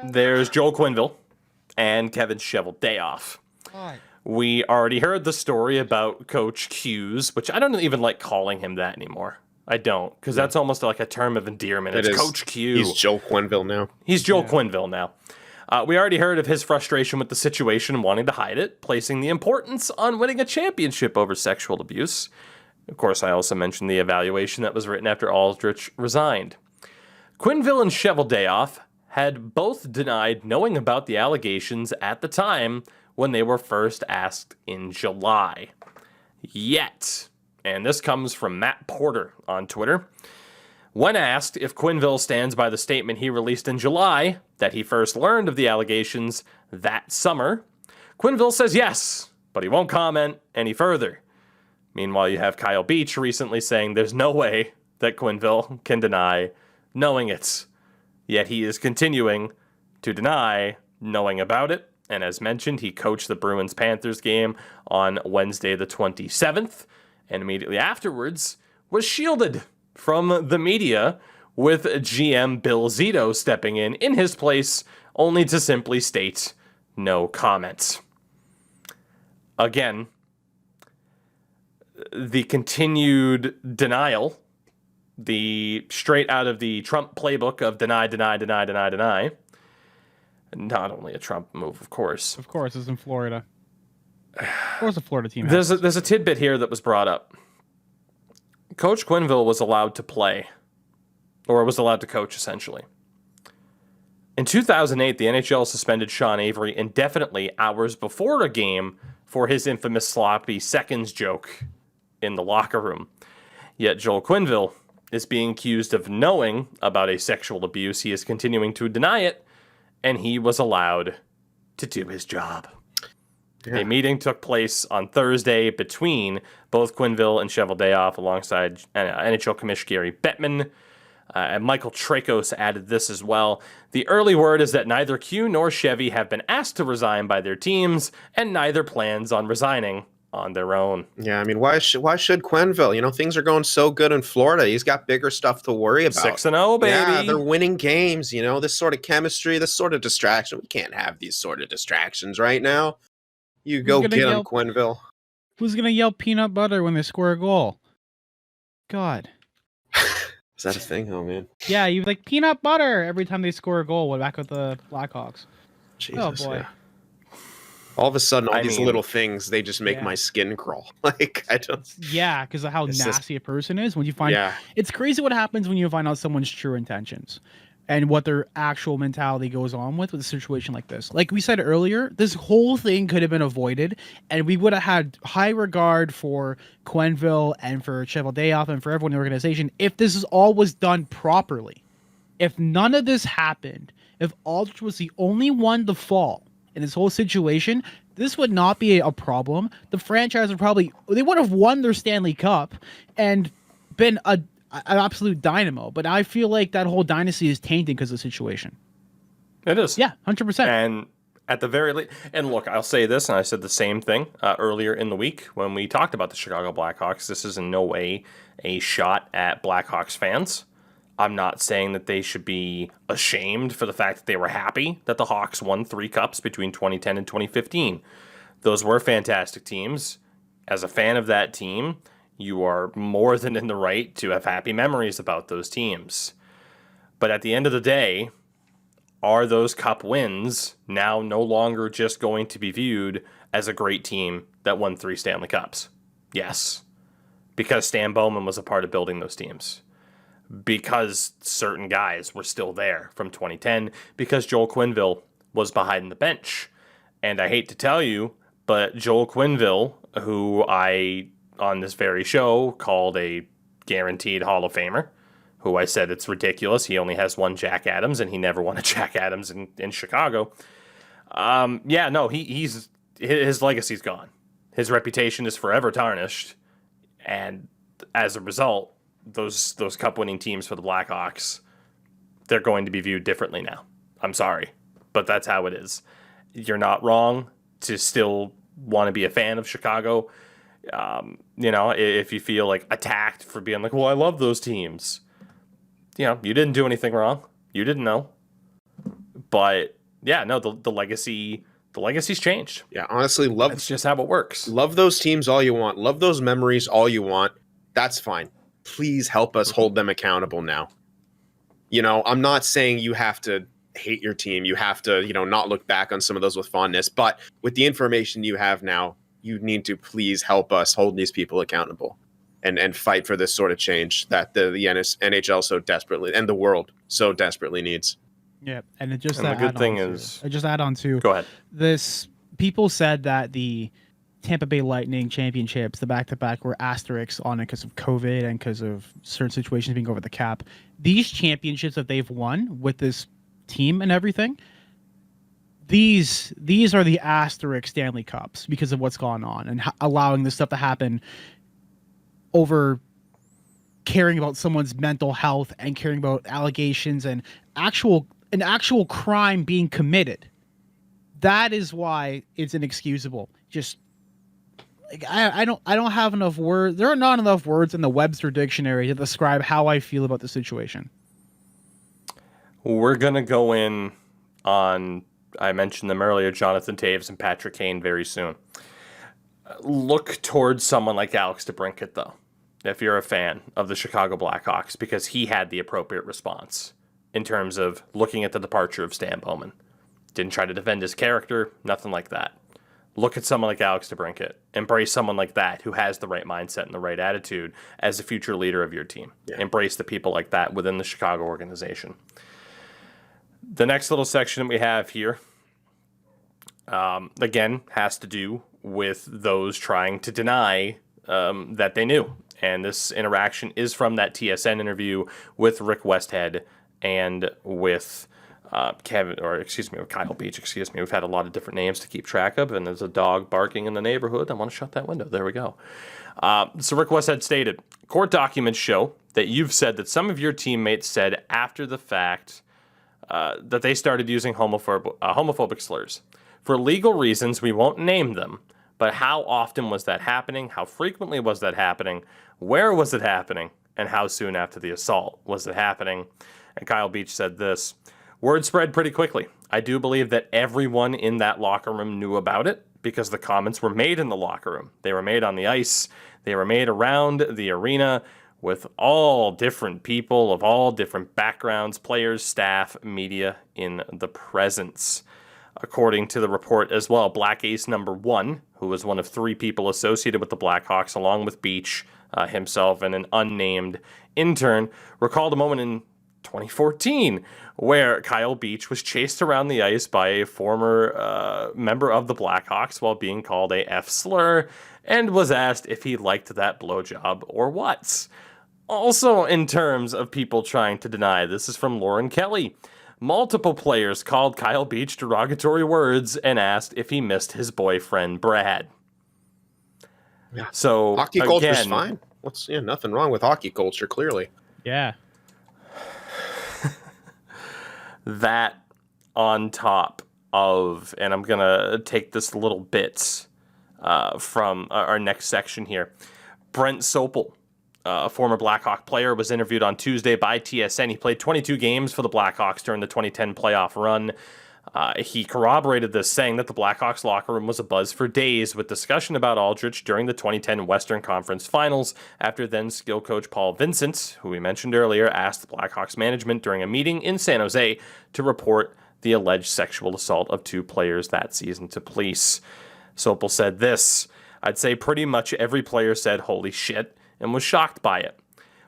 there's Joel Quenneville and Kevin Cheveldayoff. We already heard the story about Coach Q's, which I don't even like calling him that anymore. I don't, because that's almost like a term of endearment. It's Coach Q. He's Joel Quenneville now. He's Joel Quenneville now. We already heard of his frustration with the situation and wanting to hide it, placing the importance on winning a championship over sexual abuse. Of course, I also mentioned the evaluation that was written after Aldrich resigned. Quenneville and Cheveldayoff had both denied knowing about the allegations at the time when they were first asked in July. Yet, And this comes from Matt Porter on Twitter. When asked if Quenneville stands by the statement he released in July that he first learned of the allegations that summer, Quenneville says yes, but he won't comment any further. Meanwhile, you have Kyle Beach recently saying there's no way that Quenneville can deny knowing it. Yet he is continuing to deny knowing about it. And as mentioned, he coached the Bruins-Panthers game on Wednesday the 27th, and immediately afterwards was shielded from the media with GM Bill Zito stepping in his place, only to simply state no comment. Again, the continued denial, the straight out of the Trump playbook of deny. Not only a Trump move, of course. Of course, it's in Florida. Of course, the Florida team. There's a tidbit here that was brought up. Coach Quenneville was allowed to play, or was allowed to coach, essentially. In 2008, the NHL suspended Sean Avery indefinitely hours before a game for his infamous sloppy seconds joke in the locker room. Yet Joel Quenneville is being accused of knowing about a sexual abuse. He is continuing to deny it, and he was allowed to do his job. Yeah. A meeting took place on Thursday between both Quenneville and Cheveldayoff alongside NHL Commissioner Gary Bettman. And Michael Trakos added this as well. The early word is that neither Q nor Chevy have been asked to resign by their teams, and neither plans on resigning on their own. Yeah, I mean, why should Quenneville? You know, things are going so good in Florida. He's got bigger stuff to worry about. 6-0, baby. Yeah, they're winning games. You know, this sort of chemistry, this sort of distraction. We can't have these sort of distractions right now. You go get him, Quenneville. Who's going to yell peanut butter when they score a goal? God. Is that a thing? Oh, man. Yeah, you like peanut butter every time they score a goal back with the Blackhawks. Jesus, oh, boy. Yeah. All of a sudden, all these little things, they just make my skin crawl. Like, I don't... Yeah, because of how nasty a person is. When you find... Yeah. It's crazy what happens when you find out someone's true intentions and what their actual mentality goes on with a situation like this. Like we said earlier, this whole thing could have been avoided, and we would have had high regard for Quenneville and for Cheveldayoff and for everyone in the organization if this all was done properly. If none of this happened, if Aldrich was the only one to fall in this whole situation, this would not be a problem. The franchise they would have won their Stanley Cup and been an absolute dynamo. But I feel like that whole dynasty is tainted because of the situation. It is. Yeah, 100%. And at the very least, and look, I'll say this, and I said the same thing earlier in the week when we talked about the Chicago Blackhawks. This is in no way a shot at Blackhawks fans. I'm not saying that they should be ashamed for the fact that they were happy that the Hawks won 3 cups between 2010 and 2015. Those were fantastic teams. As a fan of that team, you are more than in the right to have happy memories about those teams. But at the end of the day, are those cup wins now no longer just going to be viewed as a great team that won 3 Stanley Cups? Yes. Because Stan Bowman was a part of building those teams. Because certain guys were still there from 2010, because Joel Quenneville was behind the bench. And I hate to tell you, but Joel Quenneville, who I, on this very show, called a guaranteed Hall of Famer, who I said it's ridiculous, he only has 1 Jack Adams, and he never won a Jack Adams in Chicago. His legacy's gone. His reputation is forever tarnished, and as a result, those cup-winning teams for the Blackhawks, they're going to be viewed differently now. I'm sorry, but that's how it is. You're not wrong to still want to be a fan of Chicago. If you feel like attacked for being like, well, I love those teams. You didn't do anything wrong. You didn't know. But yeah, no, the legacy's changed. Yeah, honestly, that's just how it works. Love those teams all you want. Love those memories all you want. That's fine. Please help us hold them accountable now. I'm not saying you have to hate your team. You have to, not look back on some of those with fondness. But with the information you have now, you need to please help us hold these people accountable and fight for this sort of change that the NHL so desperately and the world so desperately needs. Yeah, and it just the good thing is, I just add on to go ahead. This people said that the Tampa Bay Lightning championships, the back-to-back were asterisks on it because of COVID and because of certain situations being over the cap. These championships that they've won with this team and everything, these are the asterisk Stanley Cups because of what's gone on and allowing this stuff to happen over caring about someone's mental health and caring about allegations and an actual crime being committed. That is why it's inexcusable. Just like, I don't have enough words. There are not enough words in the Webster dictionary to describe how I feel about the situation. We're gonna go in on, I mentioned them earlier, Jonathan Toews and Patrick Kane very soon. Look towards someone like Alex DeBrincat, though, if you're a fan of the Chicago Blackhawks, because he had the appropriate response in terms of looking at the departure of Stan Bowman. Didn't try to defend his character, nothing like that. Look at someone like Alex DeBrincat. Embrace someone like that who has the right mindset and the right attitude as a future leader of your team. Yeah. Embrace the people like that within the Chicago organization. The next little section we have here, again, has to do with those trying to deny that they knew. And this interaction is from that TSN interview with Rick Westhead and with Kyle Beach, We've had a lot of different names to keep track of, and there's a dog barking in the neighborhood. I want to shut that window. There we go. So Rick Westhead stated, court documents show that you've said that some of your teammates said after the fact that they started using homophobic slurs. For legal reasons, we won't name them, but how often was that happening? How frequently was that happening? Where was it happening? And how soon after the assault was it happening? And Kyle Beach said this, word spread pretty quickly. I do believe that everyone in that locker room knew about it because the comments were made in the locker room. They were made on the ice. They were made around the arena with all different people of all different backgrounds, players, staff, media in the presence. According to the report as well, Black Ace number 1, who was one of 3 people associated with the Blackhawks, along with Beach himself and an unnamed intern, recalled a moment in 2014 where Kyle Beach was chased around the ice by a former member of the Blackhawks while being called a F slur and was asked if he liked that blowjob or what. Also, in terms of people trying to deny, this is from Lauren Kelly. Multiple players called Kyle Beach derogatory words and asked if he missed his boyfriend, Brad. Yeah. So, hockey culture's fine. Nothing wrong with hockey culture, clearly. Yeah. That on top of, and I'm going to take this little bit from our next section here. Brent Sopel, a former Blackhawk player, was interviewed on Tuesday by TSN. He played 22 games for the Blackhawks during the 2010 playoff run. He corroborated this, saying that the Blackhawks locker room was abuzz for days with discussion about Aldrich during the 2010 Western Conference Finals after then skill coach Paul Vincent, who we mentioned earlier, asked the Blackhawks management during a meeting in San Jose to report the alleged sexual assault of 2 players that season to police. Sopel said this, I'd say pretty much every player said holy shit and was shocked by it.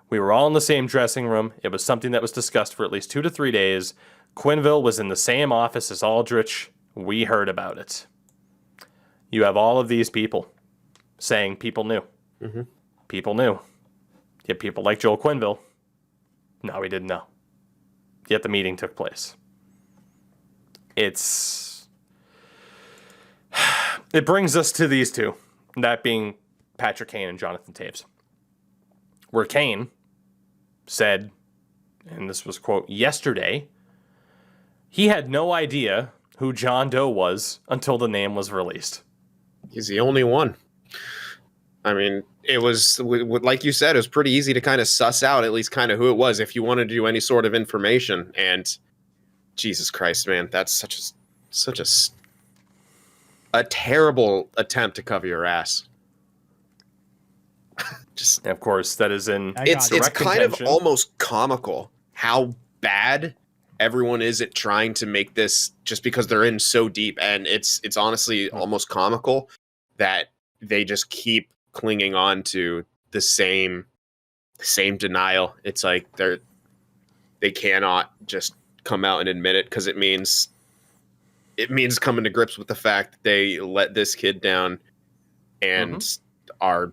We were all in the same dressing room. It was something that was discussed for at least 2 to 3 days. Quenneville was in the same office as Aldrich. We heard about it. You have all of these people saying people knew. Mm-hmm. People knew. Yet people like Joel Quenneville, no, he didn't know. Yet the meeting took place. It brings us to these two, that being Patrick Kane and Jonathan Toews. Where Kane said, and this was, quote, yesterday, he had no idea who John Doe was until the name was released. He's the only one. I mean, it was, like you said, it was pretty easy to kind of suss out at least kind of who it was if you wanted to do any sort of information. And Jesus Christ, man, that's such a terrible attempt to cover your ass. Just, and of course, that is in it's kind of almost comical how bad everyone is at trying to make this, just because they're in so deep, and it's honestly almost comical that they just keep clinging on to the same denial. It's like they cannot just come out and admit it, because it means coming to grips with the fact that they let this kid down and are,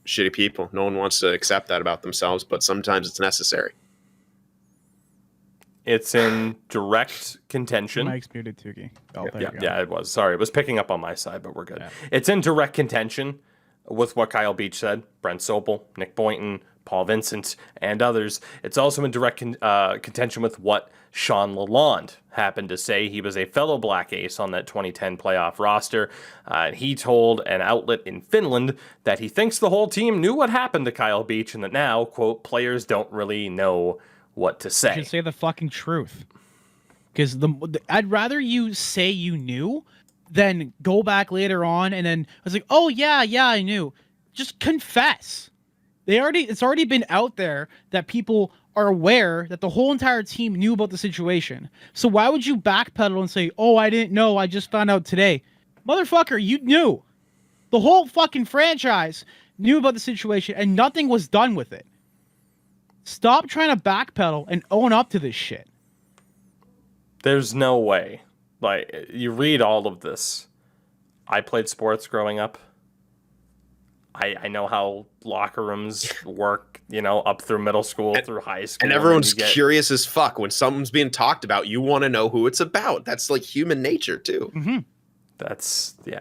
shitty people. No one wants to accept that about themselves, but sometimes it's necessary. It's in direct contention. Mike's muted, Tougie. Oh, there you go. Yeah, it was. Sorry, it was picking up on my side, but we're good. Yeah. It's in direct contention with what Kyle Beach said, Brent Sopel, Nick Boynton, Paul Vincent, and others. It's also in direct contention with what Sean Lalonde happened to say. He was a fellow Black Ace on that 2010 playoff roster. He told an outlet in Finland that he thinks the whole team knew what happened to Kyle Beach and that now, quote, players don't really know what to say. You should say the fucking truth. Because I'd rather you say you knew than go back later on and then I was like, oh yeah, I knew. Just confess. It's already been out there that people are aware that the whole entire team knew about the situation. So why would you backpedal and say, oh, I didn't know, I just found out today? Motherfucker, you knew. The whole fucking franchise knew about the situation and nothing was done with it. Stop trying to backpedal and own up to this shit. There's no way. Like, you read all of this. I played sports growing up. I know how locker rooms work, up through middle school, through high school. And everyone's curious as fuck. When something's being talked about, you want to know who it's about. That's like human nature, too. Mm-hmm. That's, yeah.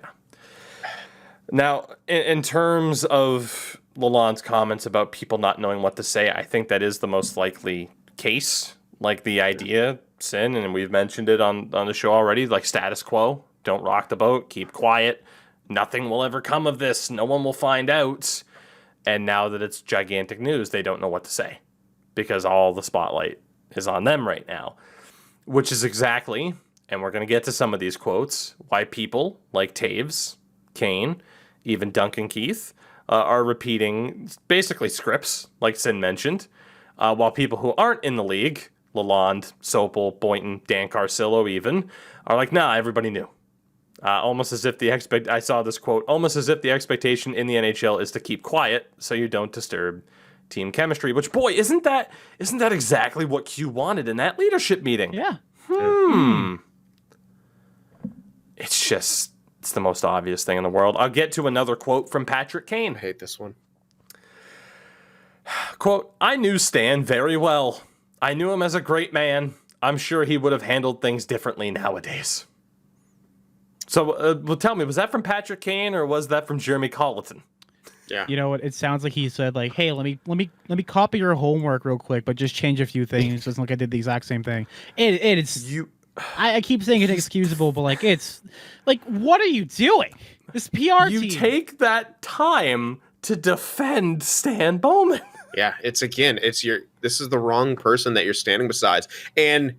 Now, in terms of Lalonde's comments about people not knowing what to say, I think that is the most likely case. Like the idea, Sin, and we've mentioned it on the show already, like status quo. Don't rock the boat. Keep quiet. Nothing will ever come of this. No one will find out. And now that it's gigantic news, they don't know what to say because all the spotlight is on them right now, which is exactly, and we're going to get to some of these quotes, why people like Taves, Kane, even Duncan Keith are repeating basically scripts, like Sin mentioned, while people who aren't in the league, Lalonde, Sopel, Boynton, Dan Carcillo even, are like, nah, everybody knew. Almost as if I saw this quote, almost as if the expectation in the NHL is to keep quiet so you don't disturb team chemistry, which, boy, isn't that exactly what Q wanted in that leadership meeting? Yeah. It's the most obvious thing in the world. I'll get to another quote from Patrick Kane. I hate this one. Quote, I knew Stan very well. I knew him as a great man. I'm sure he would have handled things differently nowadays. So, tell me, was that from Patrick Kane or was that from Jeremy Colleton? Yeah. You know what? It sounds like he said, like, hey, let me copy your homework real quick, but just change a few things. Doesn't look like I did the exact same thing. I keep saying it's inexcusable, but like it's like, what are you doing? This PR team. You take that time to defend Stan Bowman. Yeah, this is the wrong person that you're standing beside. And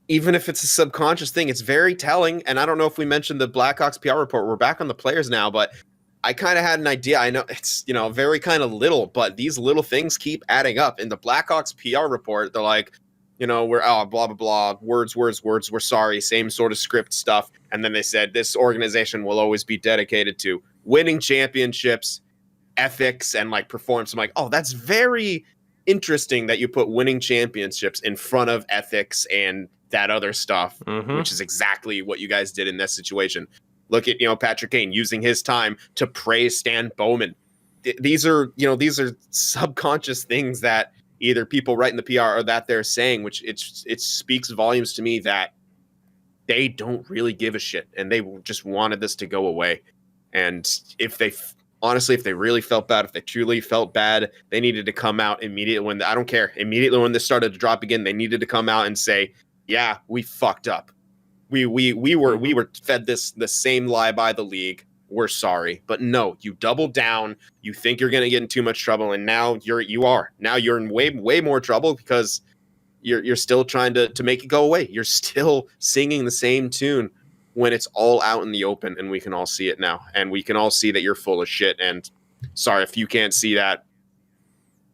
even if it's a subconscious thing, it's very telling. And I don't know if we mentioned the Blackhawks PR report. We're back on the players now, but I kind of had an idea. I know it's, very kind of little, but these little things keep adding up. In the Blackhawks PR report, they're like, we're blah, blah, blah, words, we're sorry, same sort of script stuff. And then they said this organization will always be dedicated to winning championships, ethics, and like performance. I'm like, oh, that's very interesting that you put winning championships in front of ethics and that other stuff, which is exactly what you guys did in this situation. Look at, Patrick Kane using his time to praise Stan Bowman. These are subconscious things that either people write in the PR or that they're saying, which it speaks volumes to me that they don't really give a shit and they just wanted this to go away. And if they really felt bad, if they truly felt bad, they needed to come out immediately immediately when this started to drop again, they needed to come out and say, yeah, we fucked up. We were fed the same lie by the league. We're sorry. But no, you double down. You think you're going to get in too much trouble. And now you are. Now you're in way more trouble because you're still trying to make it go away. You're still singing the same tune when it's all out in the open and we can all see it now. And we can all see that you're full of shit. And sorry, if you can't see that,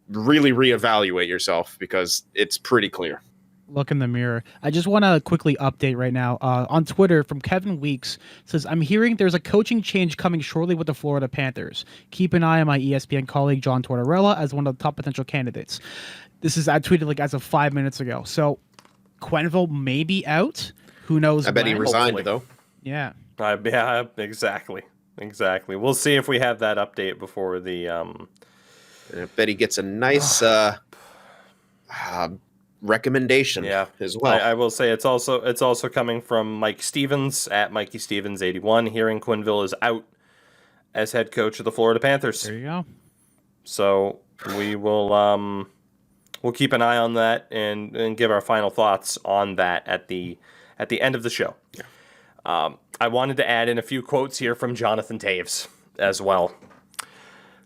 really reevaluate yourself because it's pretty clear. Look in the mirror. I just want to quickly update right now on Twitter from Kevin Weeks. Says, I'm hearing there's a coaching change coming shortly with the Florida Panthers. Keep an eye on my ESPN colleague John Tortorella as one of the top potential candidates. I tweeted like as of 5 minutes ago. So Quenneville may be out. Who knows? I bet he resigned though. Yeah. Yeah, exactly. Exactly. We'll see if we have that update before the. And I bet he gets a nice recommendation as well. I will say it's also coming from Mike Stevens at Mikey Stevens 81. Hearing Quenneville is out as head coach of the Florida Panthers. There you go. So we will we'll keep an eye on that and give our final thoughts on that at the end of the show. Yeah. I wanted to add in a few quotes here from Jonathan Taves as well.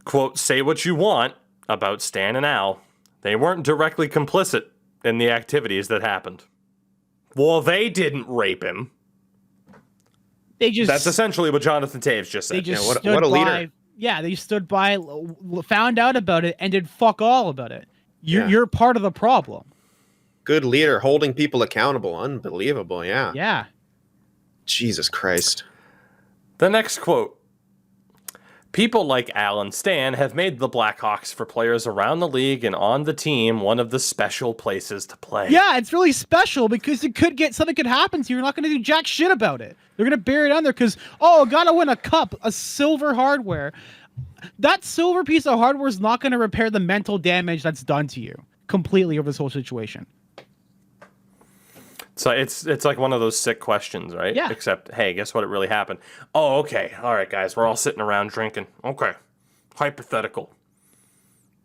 Quote, "Say what you want about Stan and Al. They weren't directly complicit in the activities that happened." Well, they didn't rape him. That's essentially what Jonathan Taves just said. They just what stood a leader. by. Yeah, they stood by, found out about it, and did fuck all about it. You're part of the problem. Good leader, holding people accountable. Unbelievable, yeah. Yeah. Jesus Christ. The next quote. "People like Al and Stan have made the Blackhawks for players around the league and on the team one of the special places to play." Yeah, it's really special because something could happen to you. You're not going to do jack shit about it. They're going to bury it under because, gotta win a cup, a silver hardware. That silver piece of hardware is not going to repair the mental damage that's done to you completely over this whole situation. So it's like one of those sick questions, right? Yeah. Except, hey, guess what? It really happened. Oh, okay. All right, guys. We're all sitting around drinking. Okay. Hypothetical.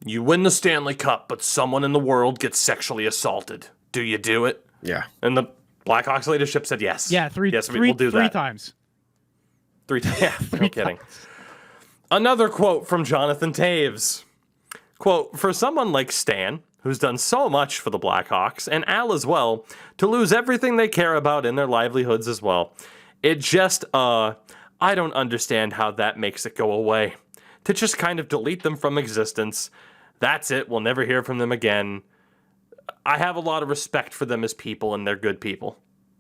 You win the Stanley Cup, but someone in the world gets sexually assaulted. Do you do it? Yeah. And the Blackhawks leadership said yes. Yeah, we'll do that. Three times. Yeah, no kidding. Another quote from Jonathan Taves. Quote, "For someone like Stan, who's done so much for the Blackhawks, and Al as well, to lose everything they care about in their livelihoods as well, it just, I don't understand how that makes it go away. To just kind of delete them from existence. That's it. We'll never hear from them again. I have a lot of respect for them as people, and they're good people."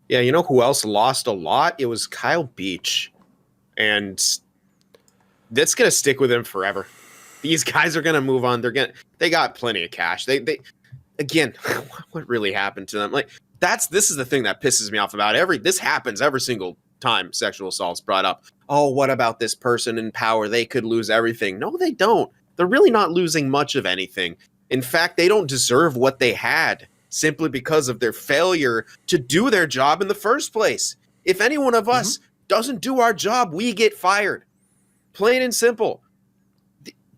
Yeah, you know who else lost a lot? It was Kyle Beach. And that's going to stick with him forever. These guys are going to move on. They got plenty of cash. They again, what really happened to them? Like this is the thing that pisses me off about this happens every single time sexual assault's brought up. Oh, what about this person in power? They could lose everything. No, they don't. They're really not losing much of anything. In fact, they don't deserve what they had simply because of their failure to do their job in the first place. If any one of us doesn't do our job, we get fired. Plain and simple.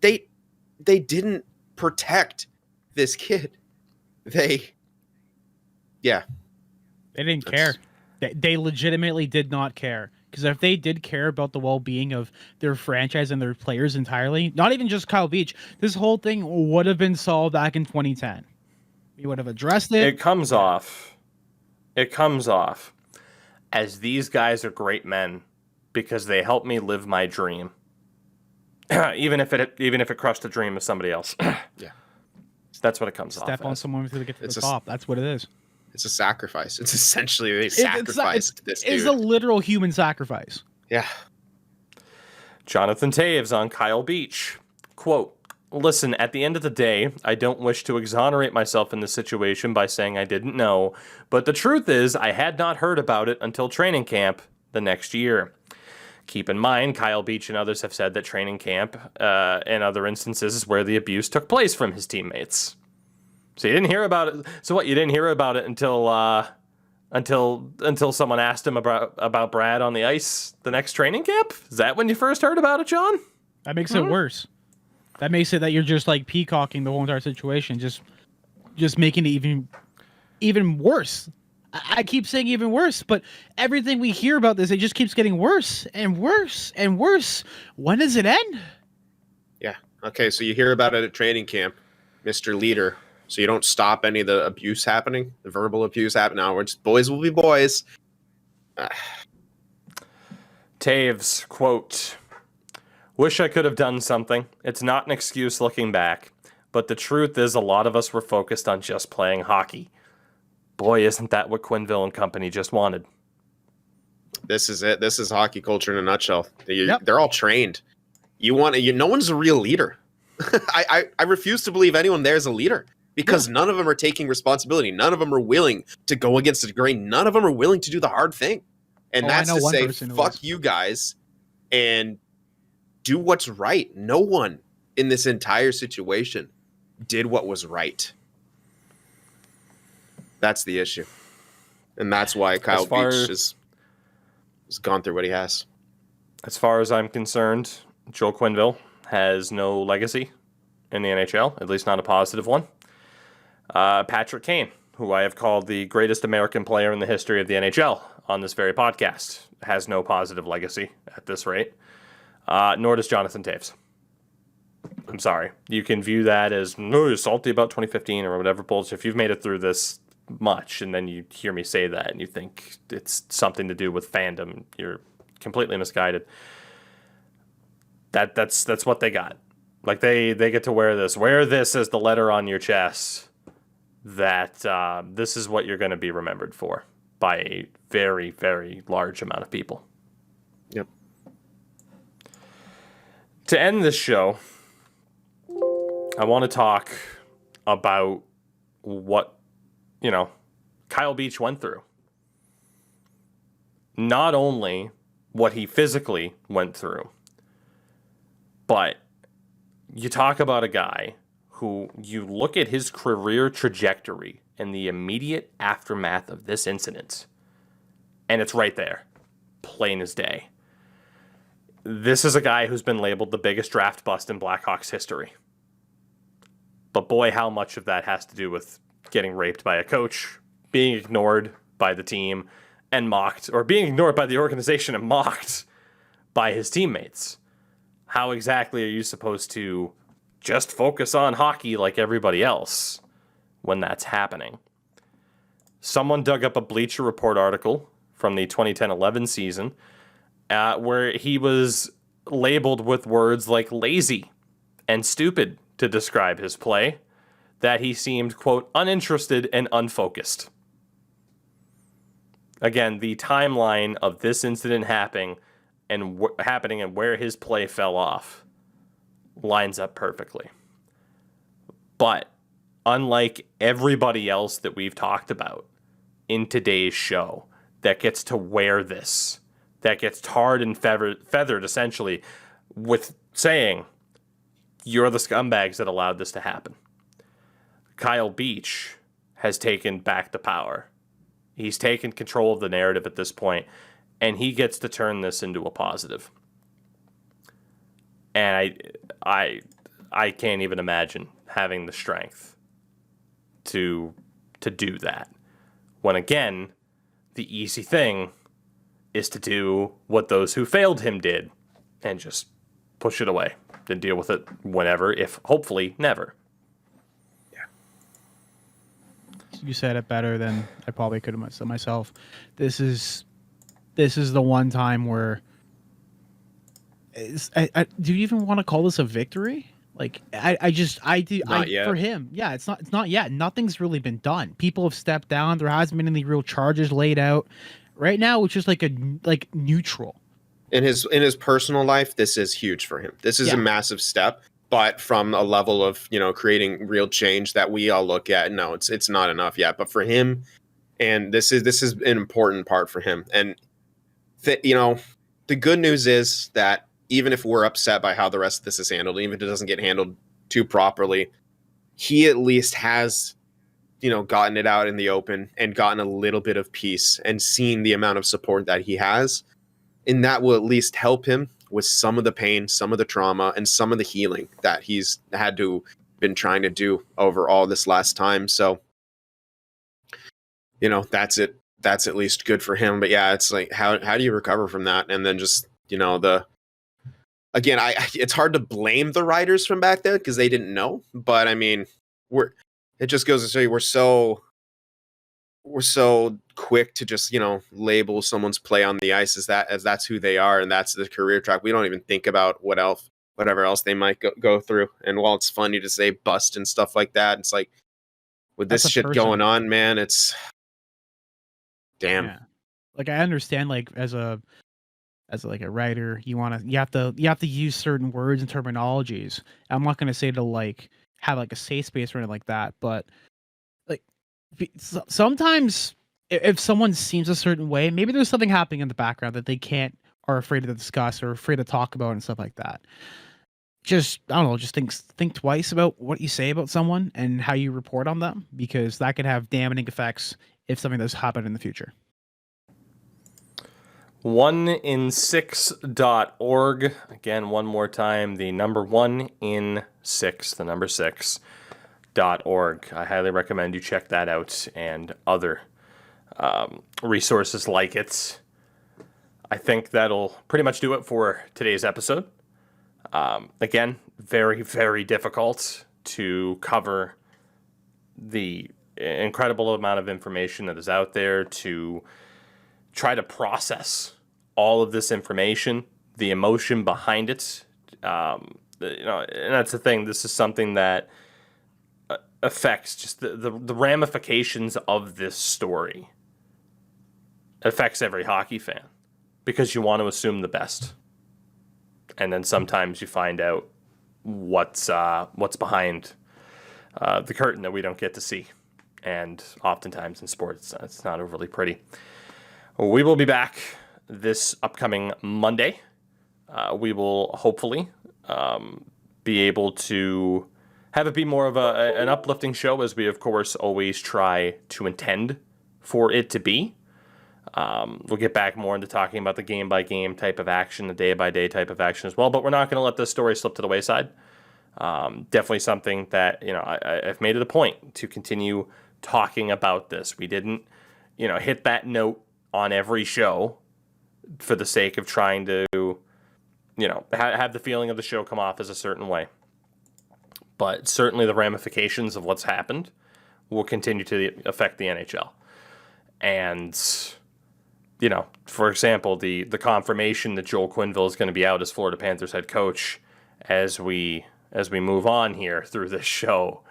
They didn't protect this kid. They didn't care. They legitimately did not care. Because if they did care about the well-being of their franchise and their players entirely, not even just Kyle Beach, this whole thing would have been solved back in 2010. We would have addressed it. It comes off as these guys are great men because they helped me live my dream. even if it crushed the dream of somebody else. Yeah. That's what it comes off. Step on someone to get to the top. That's what it is. It's a sacrifice. It's essentially a sacrifice to this dude. It's a literal human sacrifice. Yeah. Jonathan Taves on Kyle Beach. Quote, "Listen, at the end of the day, I don't wish to exonerate myself in this situation by saying I didn't know, but the truth is I had not heard about it until training camp the next year. Keep in mind, Kyle Beach and others have said that training camp and other instances is where the abuse took place from his teammates. So you didn't hear about it. So what? You didn't hear about it until someone asked him about Brad on the ice the next training camp? Is that when you first heard about it, John? That makes it worse. That makes it that you're just like peacocking the whole entire situation, just making it even worse. I keep saying even worse, but everything we hear about this, it just keeps getting worse and worse and worse. When does it end? Yeah. Okay, so you hear about it at training camp, Mr. Leader. So you don't stop any of the abuse happening, the verbal abuse happening. Now we're just boys will be boys. Taves, quote, "Wish I could have done something. It's not an excuse looking back, but the truth is a lot of us were focused on just playing hockey. Boy, isn't that what Quenneville and company just wanted." This is it. This is hockey culture in a nutshell. They're all trained. No one's a real leader. I refuse to believe anyone there is a leader because none of them are taking responsibility. None of them are willing to go against the grain. None of them are willing to do the hard thing. And that's to say, fuck you guys and do what's right. No one in this entire situation did what was right. That's the issue. And that's why Kyle Beach has gone through what he has. As far as I'm concerned, Joel Quenneville has no legacy in the NHL, at least not a positive one. Patrick Kane, who I have called the greatest American player in the history of the NHL on this very podcast, has no positive legacy at this rate. Nor does Jonathan Toews. I'm sorry. You can view that as, no, you're salty about 2015 or whatever bullshit. If you've made it through this much and then you hear me say that and you think it's something to do with fandom, you're completely misguided. That's what they got. Like, they get to wear this as the letter on your chest that this is what you're going to be remembered for by a very, very large amount of people. Yep. To end this show, I want to talk about what, Kyle Beach went through. Not only what he physically went through, but you talk about a guy who you look at his career trajectory and the immediate aftermath of this incident, and it's right there, plain as day. This is a guy who's been labeled the biggest draft bust in Blackhawks history. But boy, how much of that has to do with getting raped by a coach, being ignored by the team and mocked, or being ignored by the organization and mocked by his teammates. How exactly are you supposed to just focus on hockey like everybody else when that's happening? Someone dug up a Bleacher Report article from the 2010-11 season where he was labeled with words like lazy and stupid to describe his play, that he seemed, quote, uninterested and unfocused. Again, the timeline of this incident happening and where his play fell off lines up perfectly. But unlike everybody else that we've talked about in today's show that gets to wear this, that gets tarred and feathered essentially with saying, you're the scumbags that allowed this to happen. Kyle Beach has taken back the power. He's taken control of the narrative at this point, and he gets to turn this into a positive. And I can't even imagine having the strength to do that. When again, the easy thing is to do what those who failed him did and just push it away and deal with it whenever, if hopefully never. You said it better than I probably could have said myself. This is the one time where do you even want to call this a victory? Like I do. Not yet. For him, yeah, it's not yet. Nothing's really been done. People have stepped down. There hasn't been any real charges laid out. Right now, it's just like neutral. In his personal life, this is huge for him. This is a massive step. But from a level of, creating real change that we all look at, no, it's not enough yet. But for him, and this is an important part for him. And, the good news is that even if we're upset by how the rest of this is handled, even if it doesn't get handled too properly, he at least has, gotten it out in the open and gotten a little bit of peace and seen the amount of support that he has. And that will at least help him with some of the pain, some of the trauma, and some of the healing that he's been trying to do over all this last time. So, that's it. That's at least good for him. But yeah, it's like, how do you recover from that? And then just, it's hard to blame the writers from back then because they didn't know. But I mean, it just goes to show you we're so quick to just, label someone's play on the ice as that's who they are and that's the career track. We don't even think about whatever else they might go through. And while it's funny to say bust and stuff like that, it's like with this shit going on, man, it's damn. Yeah. Like I understand, like as a writer, you have to use certain words and terminologies. I'm not going to say to like have like a safe space or anything like that, but like sometimes if someone seems a certain way, maybe there's something happening in the background that they can't are afraid to discuss or afraid to talk about and stuff like that. Just, I don't know, just think twice about what you say about someone and how you report on them, because that could have damaging effects if something does happen in the future. 1in6.org. Again, one more time, the number 1in6, the number 6.org. I highly recommend you check that out and other resources like it. I think that'll pretty much do it for today's episode. Again, very, very difficult to cover the incredible amount of information that is out there, to try to process all of this information, the emotion behind it. And that's the thing. This is something that affects just the ramifications of this story. It affects every hockey fan because you want to assume the best. And then sometimes you find out what's behind the curtain that we don't get to see. And oftentimes in sports, it's not overly pretty. We will be back this upcoming Monday. We will hopefully be able to have it be more of an uplifting show, as we, of course, always try to intend for it to be. We'll get back more into talking about the game-by-game type of action, the day-by-day type of action as well, but we're not going to let this story slip to the wayside. Definitely something that, I've made it a point to continue talking about this. We didn't, hit that note on every show for the sake of trying to, have the feeling of the show come off as a certain way. But certainly the ramifications of what's happened will continue to affect the NHL. And, for example, the confirmation that Joel Quenneville is going to be out as Florida Panthers head coach as we move on here through this show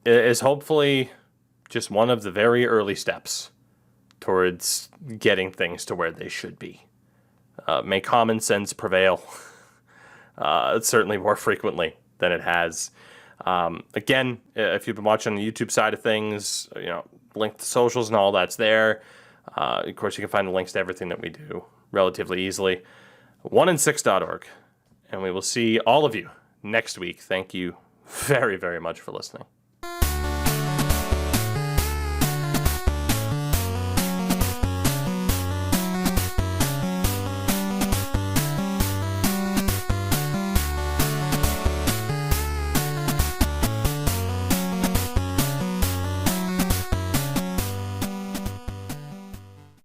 is hopefully just one of the very early steps towards getting things to where they should be. May common sense prevail certainly more frequently than it has. Again, if you've been watching on the YouTube side of things, link to socials and all that's there. Of course, you can find the links to everything that we do relatively easily. 1in6.org. And we will see all of you next week. Thank you very, very much for listening.